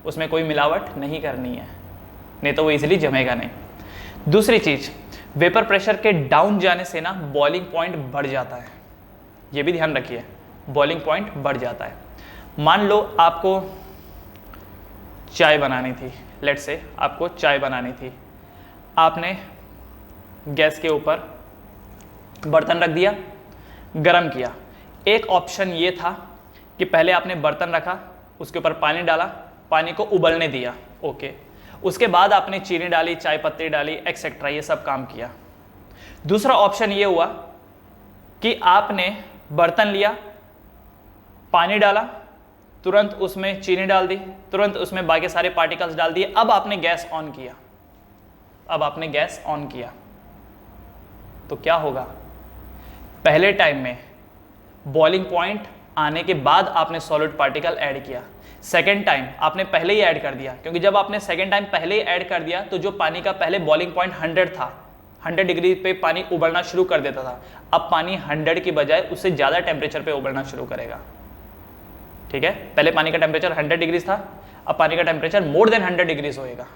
उसमें कोई मिलावट नहीं करनी है, नहीं तो वो इजीली जमेगा नहीं। दूसरी चीज, वेपर प्रेशर के डाउन जाने से ना बॉइलिंग पॉइंट बढ़ जाता है, ये भी ध्यान रखिए, बॉइलिंग पॉइंट बढ़ जाता है। मान लो आपको चाय बनानी थी, लेट्स से आपको चाय बनानी थी, आपने गैस के ऊपर बर्तन रख दिया, गरम किया। एक ऑप्शन ये था कि पहले आपने बर्तन रखा, उसके ऊपर पानी डाला, पानी को उबलने दिया, ओके, उसके बाद आपने चीनी डाली, चाय पत्ती डाली, एक्सेट्रा, ये सब काम किया। दूसरा ऑप्शन ये हुआ कि आपने बर्तन लिया, पानी डाला, तुरंत उसमें चीनी डाल दी, तुरंत उसमें बाकी सारे पार्टिकल्स डाल दिए, अब आपने गैस ऑन किया, अब आपने गैस ऑन किया, तो क्या होगा? पहले टाइम में बॉइलिंग पॉइंट आने के बाद आपने सॉलिड पार्टिकल ऐड किया, सेकेंड टाइम आपने पहले ही ऐड कर दिया, क्योंकि जब आपने सेकेंड टाइम पहले ही ऐड कर दिया तो जो पानी का पहले बॉइलिंग पॉइंट 100 था, 100 डिग्री पे पानी उबलना शुरू कर देता था, अब पानी 100 की बजाय उससे ज़्यादा टेम्परेचर पे उबलना शुरू करेगा। ठीक है, पहले पानी का टेम्परेचर 100 डिग्री था, अब पानी का टेम्परेचर मोर देन 100 डिग्रीज होएगा।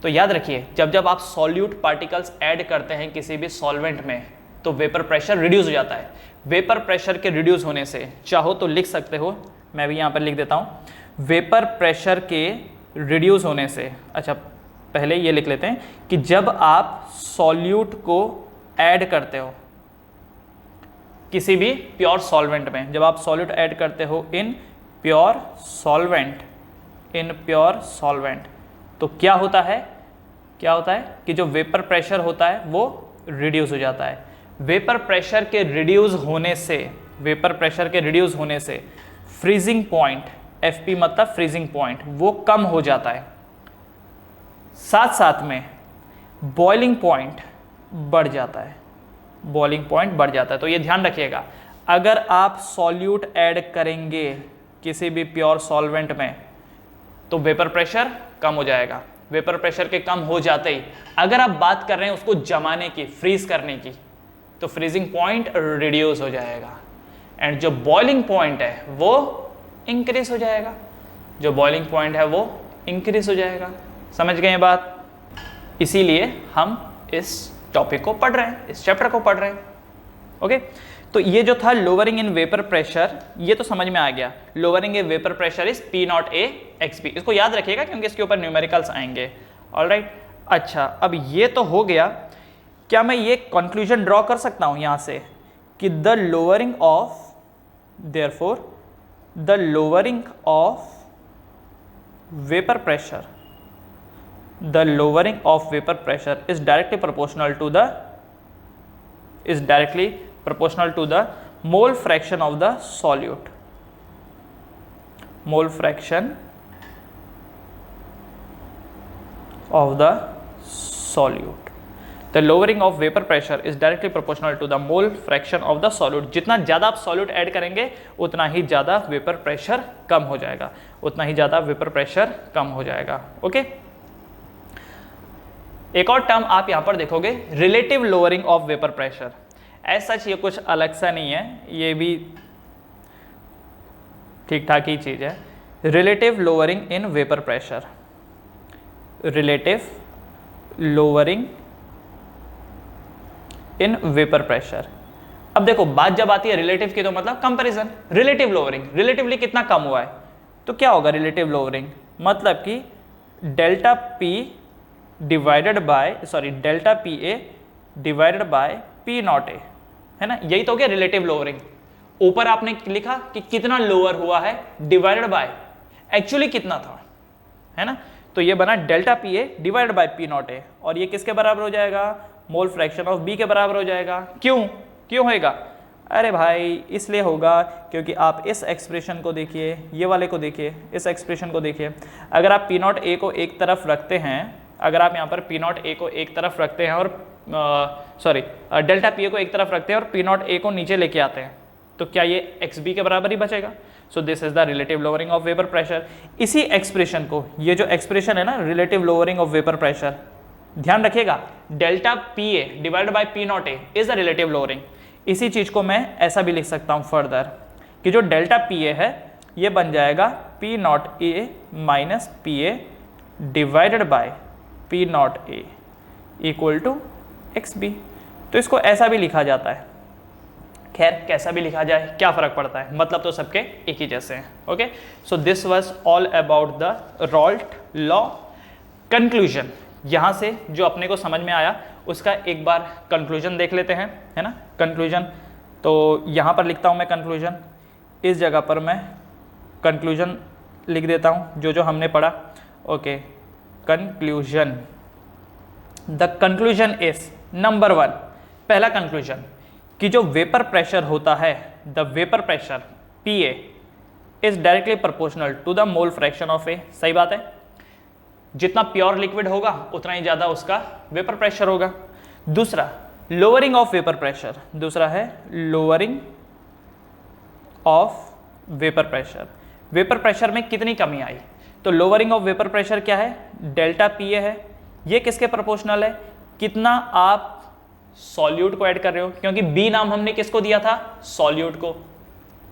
तो याद रखिए, जब जब आप सॉल्यूट पार्टिकल्स ऐड करते हैं किसी भी सॉल्वेंट में तो वेपर प्रेशर रिड्यूस हो जाता है। वेपर प्रेशर के रिड्यूस होने से, चाहो तो लिख सकते हो, मैं भी यहाँ पर लिख देता हूँ, वेपर प्रेशर के रिड्यूस होने से, अच्छा पहले ये लिख लेते हैं कि जब आप सॉल्यूट को ऐड करते हो किसी भी प्योर सॉल्वेंट में, जब आप सॉल्यूट ऐड करते हो in pure solvent, in pure solvent, तो क्या होता है, क्या होता है कि जो वेपर प्रेशर होता है वो रिड्यूस हो जाता है। वेपर प्रेशर के रिड्यूस होने से, वेपर प्रेशर के रिड्यूस होने से फ्रीजिंग पॉइंट, एफपी मतलब फ्रीजिंग पॉइंट, वो कम हो जाता है। साथ साथ में बॉइलिंग पॉइंट बढ़ जाता है, बॉइलिंग पॉइंट बढ़ जाता है। तो ये ध्यान रखिएगा, अगर आप सॉल्यूट ऐड करेंगे किसी भी प्योर सॉल्वेंट में तो वेपर प्रेशर कम हो जाएगा। वेपर प्रेशर के कम हो जाते ही अगर आप बात कर रहे हैं उसको जमाने की, फ्रीज करने की, तो फ्रीजिंग पॉइंट रिड्यूस हो जाएगा एंड जो बॉइलिंग पॉइंट है वो इंक्रीज हो जाएगा, जो बॉइलिंग पॉइंट है वो इंक्रीज हो जाएगा। समझ गए ये बात? इसीलिए हम इस टॉपिक को पढ़ रहे हैं, इस चैप्टर को पढ़ रहे हैं। ओके, तो ये जो था लोअरिंग इन वेपर प्रेशर, ये तो समझ में आ गया। Lowering in vapour pressure is P0A XP, इसको याद रखिएगा क्योंकि इसके ऊपर न्यूमेरिकल्स आएंगे। ऑलराइट, अच्छा अब ये तो हो गया। क्या मैं ये कंक्लूजन ड्रॉ कर सकता हूं यहां से कि the lowering of, therefore the lowering of vapour pressure, the lowering of vapor pressure is directly proportional to the mole fraction of the solute, mole fraction of the solute. The lowering of vapor pressure is directly proportional to the mole fraction of the solute. जितना ज़्यादा आप solute add करेंगे उतना ही ज़्यादा vapour pressure कम हो जाएगा, उतना ही ज़्यादा वेपर प्रेशर कम हो जाएगा। ओके, एक और टर्म आप यहां पर देखोगे, relative lowering of vapour pressure. As such ये कुछ अलग सा नहीं है, ये भी ठीक ठाक ही चीज है। Relative lowering in vapour pressure, relative lowering in vapour pressure. अब देखो बात जब आती है रिलेटिव की तो मतलब कंपैरिजन, रिलेटिव लोअरिंग, रिलेटिवली कितना कम हुआ है, तो क्या होगा रिलेटिव लोअरिंग, मतलब कि delta P divided by, sorry delta P A divided bye P0A, है ना, यही तो हो गया रिलेटिव लोअरिंग। ऊपर आपने लिखा कि कितना लोअर हुआ है डिवाइडेड बाय एक्चुअली कितना था, है ना, तो ये बना delta P A divided bye P0A, और ये किसके बराबर हो जाएगा, मोल फ्रैक्शन ऑफ बी के बराबर हो जाएगा। क्यों होएगा? अरे भाई इसलिए होगा क्योंकि आप इस एक्सप्रेशन को देखिए, ये वाले को देखिए, इस एक्सप्रेशन को देखिए, अगर आप P0A को एक तरफ रखते हैं, अगर आप यहाँ पर P0A को एक तरफ रखते हैं और डेल्टा पी ए को एक तरफ रखते हैं और पी नॉट ए को नीचे लेके आते हैं, तो क्या ये एक्स बी के बराबर ही बचेगा? So this is the relative lowering of vapour pressure. इसी एक्सप्रेशन को, ये जो एक्सप्रेशन है ना relative lowering of vapour pressure, ध्यान रखिएगा, delta P A divided by P naught A is the relative lowering. इसी चीज को मैं ऐसा भी लिख सकता हूं फर्दर कि जो डेल्टा पी ए है ये बन जाएगा P naught A minus P A divided by P naught A equal to X B. तो इसको ऐसा भी लिखा जाता है। खैर कैसा भी लिखा जाए क्या फर्क पड़ता है, मतलब तो सबके एक ही जैसे हैं। Okay, so this was all about the Raoult law. Conclusion, यहां से जो अपने को समझ में आया उसका एक बार कंक्लूजन देख लेते हैं, है ना। कंक्लूजन, तो यहां पर लिखता हूं मैं कंक्लूजन, इस जगह पर मैं कंक्लूजन लिख देता हूं जो जो हमने पढ़ा। Okay, conclusion, the conclusion is number 1, पहला कंक्लूजन कि जो वेपर प्रेशर होता है, the vapour pressure P A is directly proportional to the mole fraction of A. सही बात है, जितना प्योर लिक्विड होगा उतना ही ज्यादा उसका वेपर प्रेशर होगा। दूसरा, लोअरिंग ऑफ वेपर प्रेशर, दूसरा है lowering of vapour pressure. Vapour pressure में कितनी कमी आई, तो लोअरिंग ऑफ वेपर प्रेशर क्या है, डेल्टा पी ए है, ये किसके प्रोपोर्शनल है, कितना आप सॉल्यूट को ऐड कर रहे हो, क्योंकि बी नाम हमने किसको दिया था, सॉल्यूट को,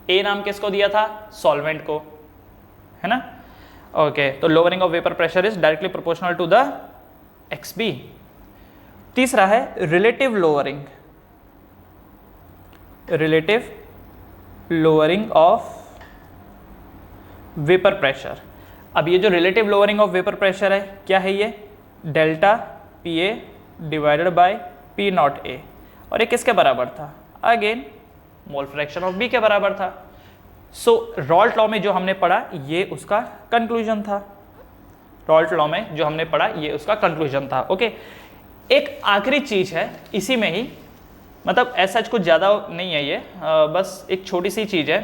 ए नाम किसको दिया था, सॉल्वेंट को, है ना। ओके, तो lowering of vapour pressure is directly proportional to the X B. तीसरा है relative lowering, relative lowering of vapour pressure. अब ये जो relative lowering of vapour pressure है क्या है, ये delta P A divided by P naught A, और ये किसके बराबर था, again mole fraction of B के बराबर था। सो रॉल्ट लॉ में जो हमने पढ़ा ये उसका कंक्लूजन था, रॉल्ट लॉ में जो हमने पढ़ा ये उसका कंक्लूजन था। ओके, एक आखिरी चीज है इसी में ही, मतलब ऐसा कुछ ज्यादा नहीं है ये, बस एक छोटी सी चीज है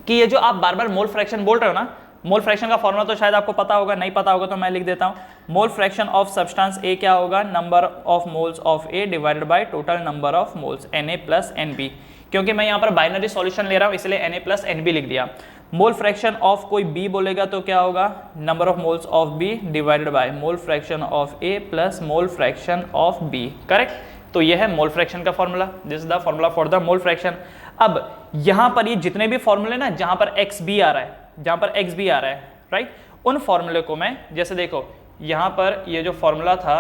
कि ये जो आप बार बार मोल फ्रैक्शन बोल रहे हो ना, मोल फ्रैक्शन का फॉर्मूला तो शायद आपको पता होगा, नहीं पता होगा तो मैं लिख देता हूं। मोल फ्रैक्शन ऑफ सब्सटेंस ए क्या होगा, number of moles of A divided by total number of moles Na plus Nb। क्योंकि मैं यहाँ पर बाइनरी सॉल्यूशन ले रहा हूँ इसलिए Na प्लस Nb लिख दिया। मोल फ्रैक्शन ऑफ कोई B बोलेगा तो क्या होगा, number of moles of B divided by mole fraction of A plus mole fraction of B। Correct, तो ये है मोल फ्रैक्शन का formula, this is the formula for the mole fraction. अब यहां पर ये जितने भी फॉर्मूले ना जहां पर एक्स बी आ रहा है, जहां पर एक्स बी आ रहा है, राइट, उन फॉर्मूले को मैं, जैसे देखो यहां पर ये जो फॉर्मूला था,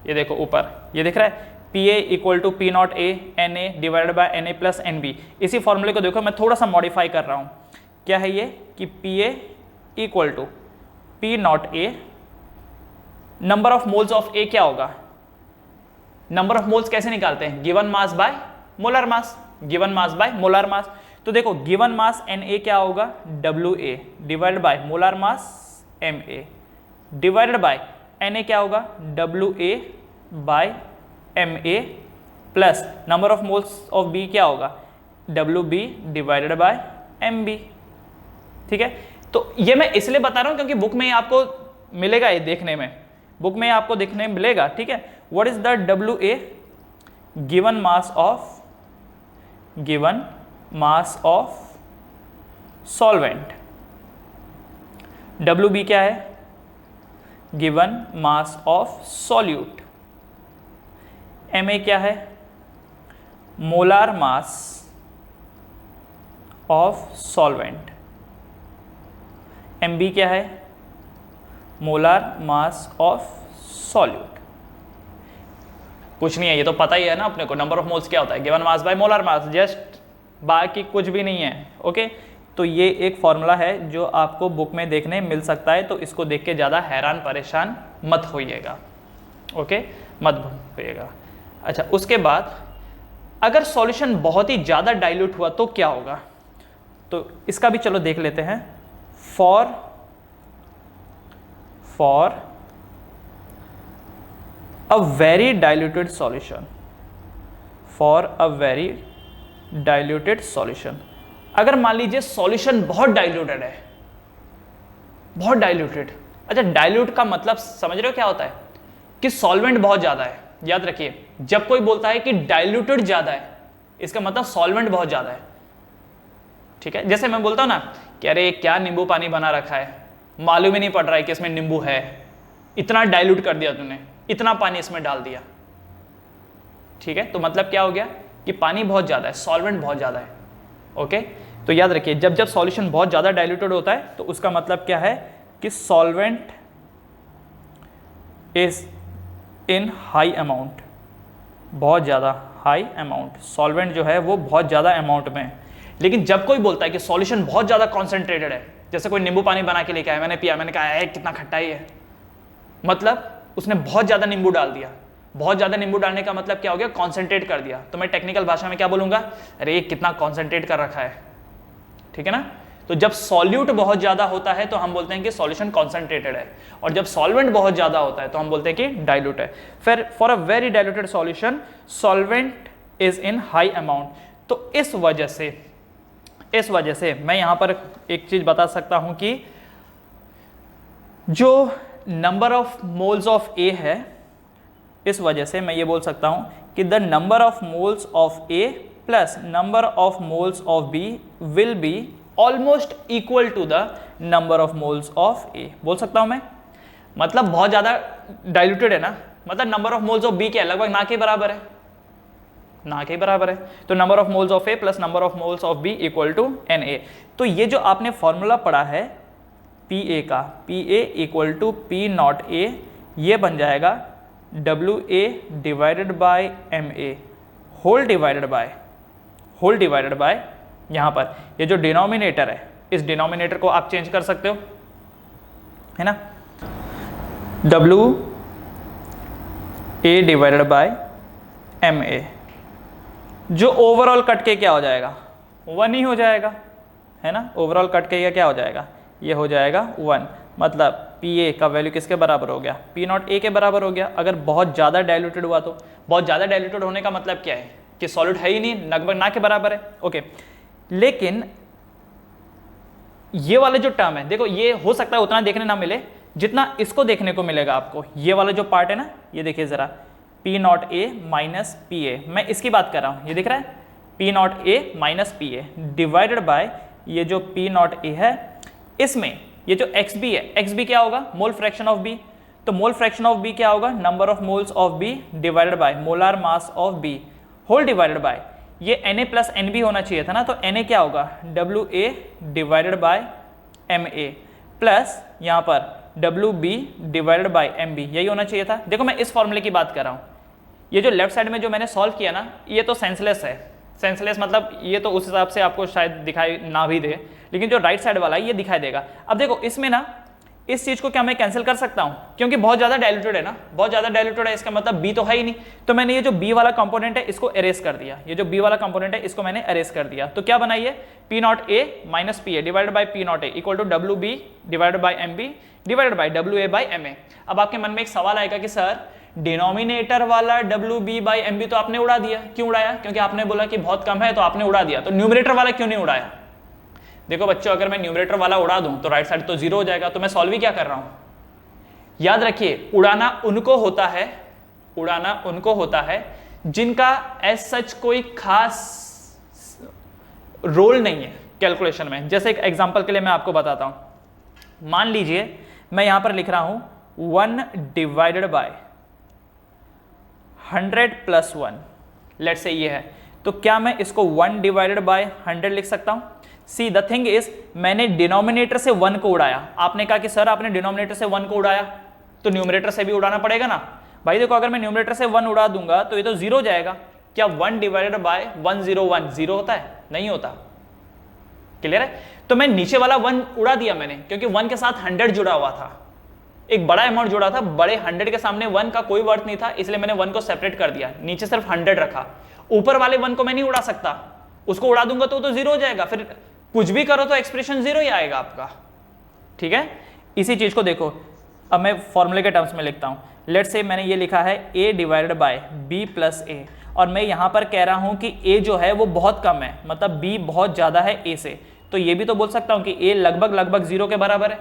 ये देखो ऊपर ये दिख रहा है, P A equal to P naught A N A divided by N A plus N B. इसी फॉर्मूले को देखो मैं थोड़ा सा मॉडिफाई कर रहा हूं, क्या है ये कि P A equal to P naught A, number of moles of A क्या होगा, नंबर ऑफ मोल्स कैसे निकालते हैं, given mass by molar mass, given mass by molar mass. तो देखो गिवन मास एन ए क्या होगा, W A divided by molar mass M A divided by N A क्या होगा, W A by M A plus number of moles of B क्या होगा, W B divided by M B. ठीक है, तो ये मैं इसलिए बता रहा हूं क्योंकि बुक में आपको मिलेगा, ये देखने में बुक में आपको देखने मिलेगा। ठीक है, what is the W A, given mass of solvent, W B क्या है, given mass of solute, M A क्या है, molar mass of solvent, M B क्या है, मोलार मास ऑफ सॉल्यूट। कुछ नहीं है, ये तो पता ही है ना अपने को, नंबर ऑफ मोल्स क्या होता है, given mass by molar mass, just, बाकी कुछ भी नहीं है। ओके, तो ये एक फॉर्मूला है जो आपको बुक में देखने मिल सकता है, तो इसको देख के ज़्यादा हैरान परेशान मत होइएगा। ओके, मत होइएगा। अच्छा, उसके बाद अगर सॉल्यूशन बहुत ही ज़्यादा डाइल्यूट हुआ तो क्या होगा, तो इसका भी चलो देख लेते हैं। For a very diluted solution, for a very diluted solution, अगर मान लीजिए सॉल्यूशन बहुत डाइल्यूटेड है, बहुत डाइल्यूटेड। अच्छा, डाइल्यूट का मतलब समझ रहे हो क्या होता है, कि सॉल्वेंट बहुत ज्यादा है, याद रखिए, जब कोई बोलता है कि डाइल्यूटेड ज्यादा है, इसका मतलब सॉल्वेंट बहुत ज्यादा है। ठीक है, जैसे मैं बोलता हूं ना कि अरे क्या नींबू पानी बना रखा है, मालूम ही नहीं पड़ रहा है कि इसमें नींबू है, इतना डाइल्यूट कर दिया तूने, इतना पानी इसमें डाल दिया। ठीक है, तो मतलब क्या हो गया कि पानी बहुत ज्यादा है, सॉल्वेंट बहुत ज्यादा है। ओके, तो याद रखिए जब जब सॉल्यूशन बहुत ज्यादा डाइल्यूटेड होता है तो उसका मतलब क्या है कि solvent is in high amount, बहुत ज्यादा हाई अमाउंट, सॉल्वेंट जो है वो बहुत ज्यादा अमाउंट में है। लेकिन जब कोई बोलता है कि सॉल्यूशन बहुत ज्यादा कॉन्सेंट्रेटेड है, जैसे कोई नींबू पानी बना के लेके आया, मैंने पिया, मैंने कहा है कितना खट्टा ही है, मतलब उसने बहुत ज्यादा नींबू डाल दिया। बहुत ज्यादा नींबू डालने का मतलब क्या हो गया, कॉन्सेंट्रेट कर दिया। तो मैं टेक्निकल भाषा में क्या बोलूंगा, अरे कितना कॉन्सेंट्रेट कर रखा है। ठीक है ना, तो जब सॉल्यूट बहुत ज्यादा होता है तो हम बोलते हैं कि सॉल्यूशन कॉन्सेंट्रेटेड है, और जब सॉल्वेंट बहुत ज्यादा होता है तो हम बोलते हैं कि डाइल्यूट है। फिर for a very diluted solution solvent is in high amount. तो इस वजह से मैं यहां पर एक चीज बता सकता हूं कि जो नंबर ऑफ मोल्स ऑफ ए है, इस वजह से मैं ये बोल सकता हूं कि the number of moles of A plus number of moles of B will be almost equal to the number of moles of A. बोल सकता हूं मैं, मतलब बहुत ज्यादा डाइल्यूटेड है ना, मतलब number of moles of B क्या है, लगभग ना के बराबर है, ना के बराबर है। तो number of moles of A plus number of moles of B equal to N A. तो ये जो आपने फॉर्मूला पढ़ा है पी ए का, P A equal to P naught A, ये बन जाएगा W A divided by M A whole divided by यहाँ पर ये जो डिनोमिनेटर है, इस डिनोमिनेटर को आप चेंज कर सकते हो, है ना, W A divided by M A, जो ओवरऑल कट के क्या हो जाएगा, 1 ही हो जाएगा, है ना। ओवरऑल कट के क्या हो जाएगा, ये हो जाएगा 1। मतलब पी ए का वैल्यू किसके बराबर हो गया, पी नॉट ए के बराबर हो गया। अगर बहुत ज़्यादा डाइल्यूटेड हुआ तो, बहुत ज़्यादा डाइल्यूटेड होने का मतलब क्या है कि सॉलिड है ही नहीं, लगभग ना के बराबर है। ओके, लेकिन ये वाले जो टर्म है, देखो ये हो सकता है उतना देखने ना मिले जितना इसको देखने को मिलेगा आपको। ये वाला जो पार्ट है ना, ये देखिए जरा, P naught A minus P ए, मैं इसकी बात कर रहा हूं, ये दिख रहा है, P naught A minus P A divided by ये जो पी नॉट ए है, इसमें ये जो एक्स बी है, एक्स बी क्या होगा, मोल फ्रैक्शन ऑफ बी। तो मोल फ्रैक्शन ऑफ बी क्या होगा, number of moles of B divided by molar mass of B whole divided by ये N A plus N B होना चाहिए था ना, तो एन ए क्या होगा, W A divided by M A plus यहाँ पर W B divided by M B, यही होना चाहिए था। देखो मैं इस फॉर्मूले की बात कर रहा हूँ, ये जो लेफ्ट साइड में जो मैंने सॉल्व किया ना, ये तो सेंसलेस है। सेंसलेस मतलब ये तो उस हिसाब से आपको शायद दिखाई ना भी दे, लेकिन जो राइट साइड वाला है ये दिखाई देगा। अब देखो इसमें ना, इस चीज को क्या मैं कैंसिल कर सकता हूं, क्योंकि बहुत ज्यादा डाइल्यूटेड है ना, बहुत ज्यादा डाइल्यूटेड है, इसका मतलब बी तो है ही नहीं। तो मैंने ये जो बी वाला कंपोनेंट है इसको एरेस कर दिया, ये जो बी वाला कंपोनेंट है इसको मैंने एरेस कर दिया। तो क्या बनाइए, P naught A minus P A divided by P naught A equal to W B divided by M B divided by W A by M A. अब आपके मन में एक सवाल आएगा कि सर डिनोमिनेटर वाला W B by M B तो आपने उड़ा दिया, क्यों उड़ाया, क्योंकि आपने बोला कि बहुत कम है तो आपने उड़ा दिया, तो न्यूमरेटर वाला क्यों नहीं उड़ाया। देखो बच्चों, अगर मैं न्यूमरेटर वाला उड़ा दूं तो राइट साइड तो 0 हो जाएगा, तो मैं सॉल्व ही क्या कर रहा हूं। याद रखिए, उड़ाना उनको होता है जिनका एज सच कोई खास रोल नहीं है कैलकुलेशन में। जैसे एक एग्जांपल के लिए मैं आपको बताता हूं, मान लीजिए मैं यहां पर लिख रहा हूं 1 डिवाइडेड बाय 100 प्लस 1, लेट से ये है, तो क्या मैं इसको 1 डिवाइडेड बाय 100 लिख सकता हूं। सी द थिंग इज, मैंने डिनोमिनेटर से 1 को उड़ाया। आपने कहा कि सर आपने डिनोमिनेटर से 1 को उड़ाया तो न्यूमरेटर से भी उड़ाना पड़ेगा ना। भाई देखो, अगर मैं न्यूमरेटर से 1 उड़ा दूंगा तो ये तो 0 हो जाएगा। क्या 1 डिवाइडेड बाय 101 0 होता है, नहीं होता। क्लियर है, तो मैं नीचे वाला 1 उड़ा दिया मैंने, क्योंकि 1 के साथ 100 जुड़ा हुआ था, एक बड़ा अमाउंट जुड़ा था, बड़े 100 के सामने 1 का कोई वर्थ नहीं था, इसलिए मैंने 1 को सेपरेट कर दिया, नीचे सिर्फ 100 रखा। ऊपर वाले 1 को मैं नहीं उड़ा सकता, उसको उड़ा दूंगा तो 0 हो जाएगा, फिर कुछ भी करो तो एक्सप्रेशन 0 ही आएगा आपका। ठीक है, इसी चीज को देखो, अब मैं फॉर्मूले के टर्म्स में लिखता हूं। लेट से मैंने ये लिखा है a divided by b plus A, और मैं यहां पर कह रहा हूं कि a जो है वो बहुत कम है, मतलब b बहुत ज्यादा है a से, तो ये भी तो बोल सकता हूं कि a लगभग 0 के बराबर है।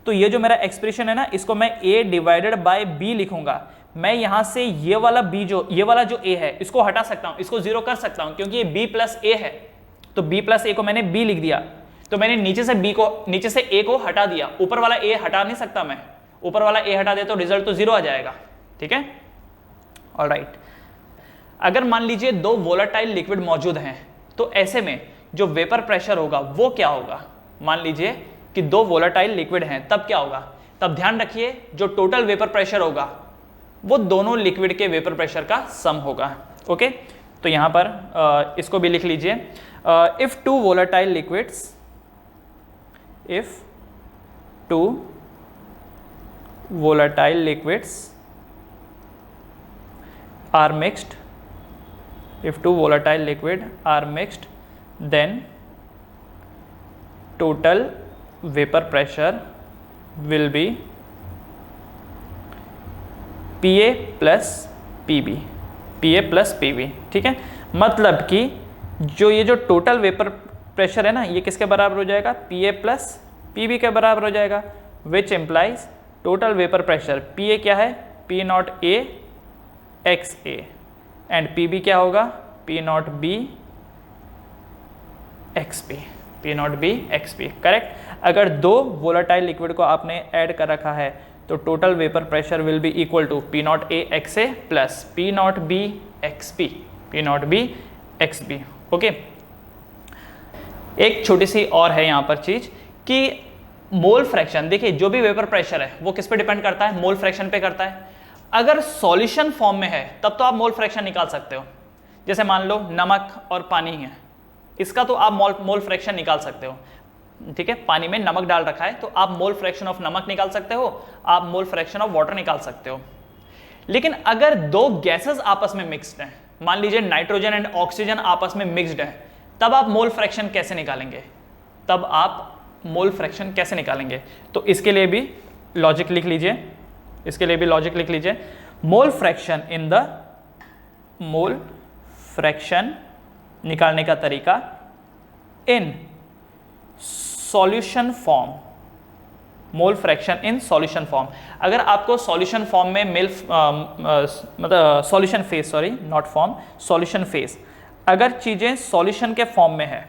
तो ये जो मेरा एक्सप्रेशन है ना, इसको मैं a डिवाइडेड बाय b लिखूंगा। मैं यहां से ये वाला जो a है इसको हटा सकता हूं, इसको जीरो कर सकता हूं, क्योंकि ये b प्लस a है। तो b प्लस a को मैंने b लिख दिया, तो मैंने नीचे से a को हटा दिया, ऊपर वाला a हटा नहीं सकता मैं, ऊपर वाला a हटा दे तो रिजल्ट तो जीरो आ जाएगा। ठीक है, ऑलराइट। अगर मान लीजिए दो वोलेटाइल लिक्विड मौजूद हैं, तो ऐसे में जो वेपर प्रेशर होगा वो क्या होगा। मान लीजिए कि दो वोलेटाइल लिक्विड हैं, तब क्या होगा, तब ध्यान रखिए जो टोटल वेपर प्रेशर होगा वो दोनों लिक्विड के वेपर प्रेशर का सम होगा। ओके, तो यहां पर इसको भी लिख लीजिए। If two volatile liquids, if two volatile liquids are mixed, if two volatile liquid are mixed, then total vapor pressure will be PA plus PB, PA plus PB। ठीक है, मतलब कि ये जो टोटल वेपर प्रेशर है ना, ये किसके बराबर हो जाएगा, PA प्लस PB के बराबर हो जाएगा, which implies total vapour pressure PA क्या है, P naught A X A, and PB क्या होगा, P naught B X B, P naught B X B। Correct. अगर दो वोलेटाइल लिक्विड को आपने ऐड कर रखा है तो total vapour pressure will be equal to P naught A X A plus P naught B X B, P naught B X B। Okay, एक छोटी सी और है यहाँ पर चीज कि मोल फ्रैक्शन, देखिए जो भी वेपर प्रेशर है वो किस पे डिपेंड करता है, मोल फ्रैक्शन पे करता है। अगर सॉल्यूशन फॉर्म में है तब तो आप मोल फ्रैक्शन निकाल सकते हो, जैसे मान लो नमक और पानी है, इसका तो आप मोल फ्रैक्शन निकाल सकते हो। ठीक है, पानी में नमक डाल रखा है तो आप मोल फ्रैक्शन ऑफ नमक निकाल सकते हो, आप मोल फ्रैक्शन ऑफ वाटर निकाल सकते हो। लेकिन अगर दो गैसेस आपस में मिक्स्ड हैं, मान लीजिए नाइट्रोजन एंड ऑक्सीजन आपस में मिक्स्ड है, तब आप मोल फ्रैक्शन कैसे निकालेंगे, तब आप मोल फ्रैक्शन कैसे निकालेंगे। तो इसके लिए भी लॉजिक लिख लीजिए, इसके लिए भी लॉजिक लिख लीजिए। Mole fraction in the, mole fraction निकालने का तरीका in solution form, mole fraction in solution form. अगर आपको सॉल्यूशन फॉर्म में मतलब solution phase, sorry not form, solution phase, अगर चीजें सॉल्यूशन के फॉर्म में है,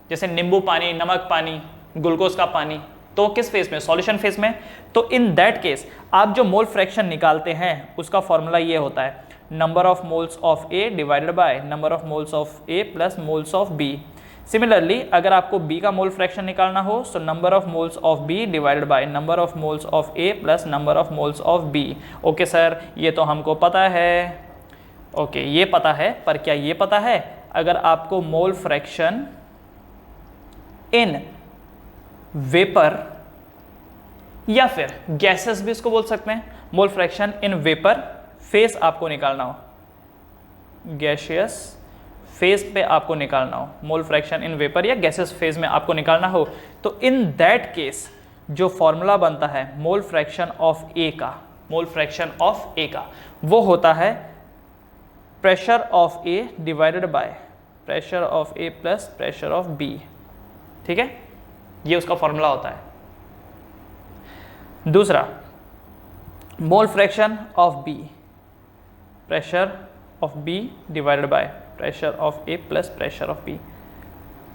जैसे नींबू पानी, नमक पानी, ग्लूकोज का पानी, तो किस फेज में, सॉल्यूशन फेज में। तो इन दैट केस आप जो मोल फ्रैक्शन निकालते हैं उसका फॉर्मूला ये होता है, number of moles of A divided by number of moles of A plus moles of B। Similarly अगर आपको B का मोल फ्रैक्शन निकालना हो तो number of moles of B divided by number of moles of A plus number of moles of B। Okay sir, ये तो हमको पता है, ओके ये पता है, पर क्या ये पता है अगर आपको मोल फ्रैक्शन इन वेपर या फिर गैसेस भी इसको बोल सकते हैं, mole fraction in vapour phase आपको निकालना हो, गैसियस फेज पे आपको निकालना हो, मोल फ्रैक्शन इन वेपर या गैसेस फेज में आपको निकालना हो, तो इन दैट केस जो फॉर्मूला बनता है मोल फ्रैक्शन ऑफ A का, मोल फ्रैक्शन ऑफ A का, वो होता है pressure of A divided by pressure of A plus pressure of B। ठीक है, ये उसका फॉर्मूला होता है। दूसरा, mole fraction of B, pressure of B divided by pressure of A plus pressure of B।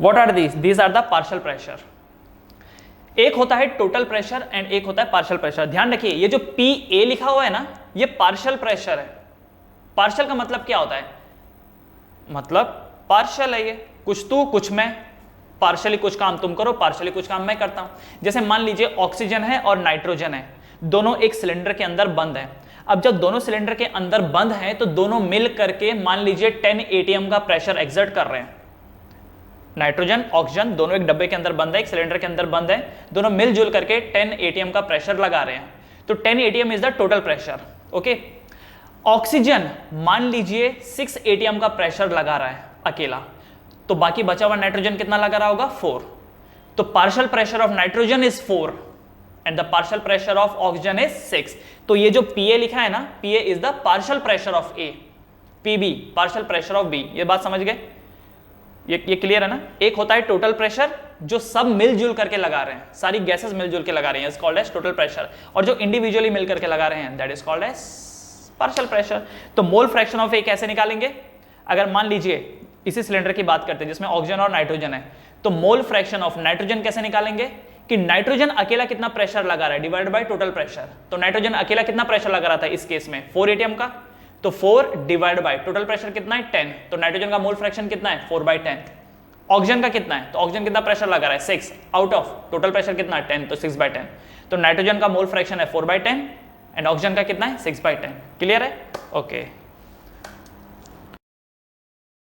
What are these? These are the partial pressure. एक होता है टोटल प्रेशर एंड एक होता है पार्शियल प्रेशर। ध्यान रखिए ये जो PA लिखा हुआ है ना, ये पार्शियल प्रेशर है। पार्शियल का मतलब क्या होता है, मतलब पार्शियल है, ये कुछ तू कुछ मैं, पार्शियली कुछ काम तुम करो, पार्शियली कुछ काम मैं करता हूं। जैसे मान लीजिए ऑक्सीजन है और नाइट्रोजन है, दोनों एक सिलेंडर के अंदर बंद है। अब जब दोनों सिलेंडर के अंदर बंद हैं तो दोनों मिल करके मान लीजिए 10 atm का प्रेशर एक्सर्ट कर रहे हैं। नाइट्रोजन ऑक्सीजन दोनों एक डब्बे के अंदर बंद है, एक सिलेंडर के अंदर बंद है, दोनों मिलजुल करके 10 atm का प्रेशर लगा रहे हैं। तो 10 atm is the total pressure. Okay, oxygen मान लीजिए 6 atm का प्रेशर लगा रहा है अकेला, तो बाकी बचा हुआ नाइट्रोजन कितना लगा रहा होगा, 4। तो partial pressure of nitrogen is 4 and the partial pressure of oxygen is 6। तो ये जो PA लिखा है ना, PA is the partial pressure of A, PB partial pressure of B। ये बात समझ गए, ये क्लियर है ना। एक होता है टोटल प्रेशर जो सब मिलजुल करके लगा रहे हैं, सारी गैसेस मिलजुल के लगा रही हैं, is called as total pressure, और जो इंडिविजुअली मिल करके लगा रहे हैं that is called as partial pressure. तो मोल फ्रैक्शन ऑफ ए कैसे निकालेंगे? अगर मान लीजिए इसी सिलेंडर की बात करते हैं जिसमें ऑक्सीजन और नाइट्रोजन है, तो मोल फ्रैक्शन ऑफ नाइट्रोजन कैसे निकालेंगे कि नाइट्रोजन अकेला कितना प्रेशर लगा रहा है डिवाइड बाय टोटल प्रेशर। तो नाइट्रोजन अकेला कितना प्रेशर लगा रहा था इस केस में 4 atm का, तो 4 डिवाइड बाय टोटल प्रेशर कितना है 10, तो नाइट्रोजन का मोल फ्रैक्शन कितना है 4/10। ऑक्सीजन का कितना है, तो ऑक्सीजन कितना प्रेशर लगा रहा है 6 आउट ऑफ टोटल प्रेशर कितना है 10, तो 6/10। तो नाइट्रोजन का मोल फ्रैक्शन है 4/10 एंड ऑक्सीजन का कितना है 6/10। क्लियर है? ओके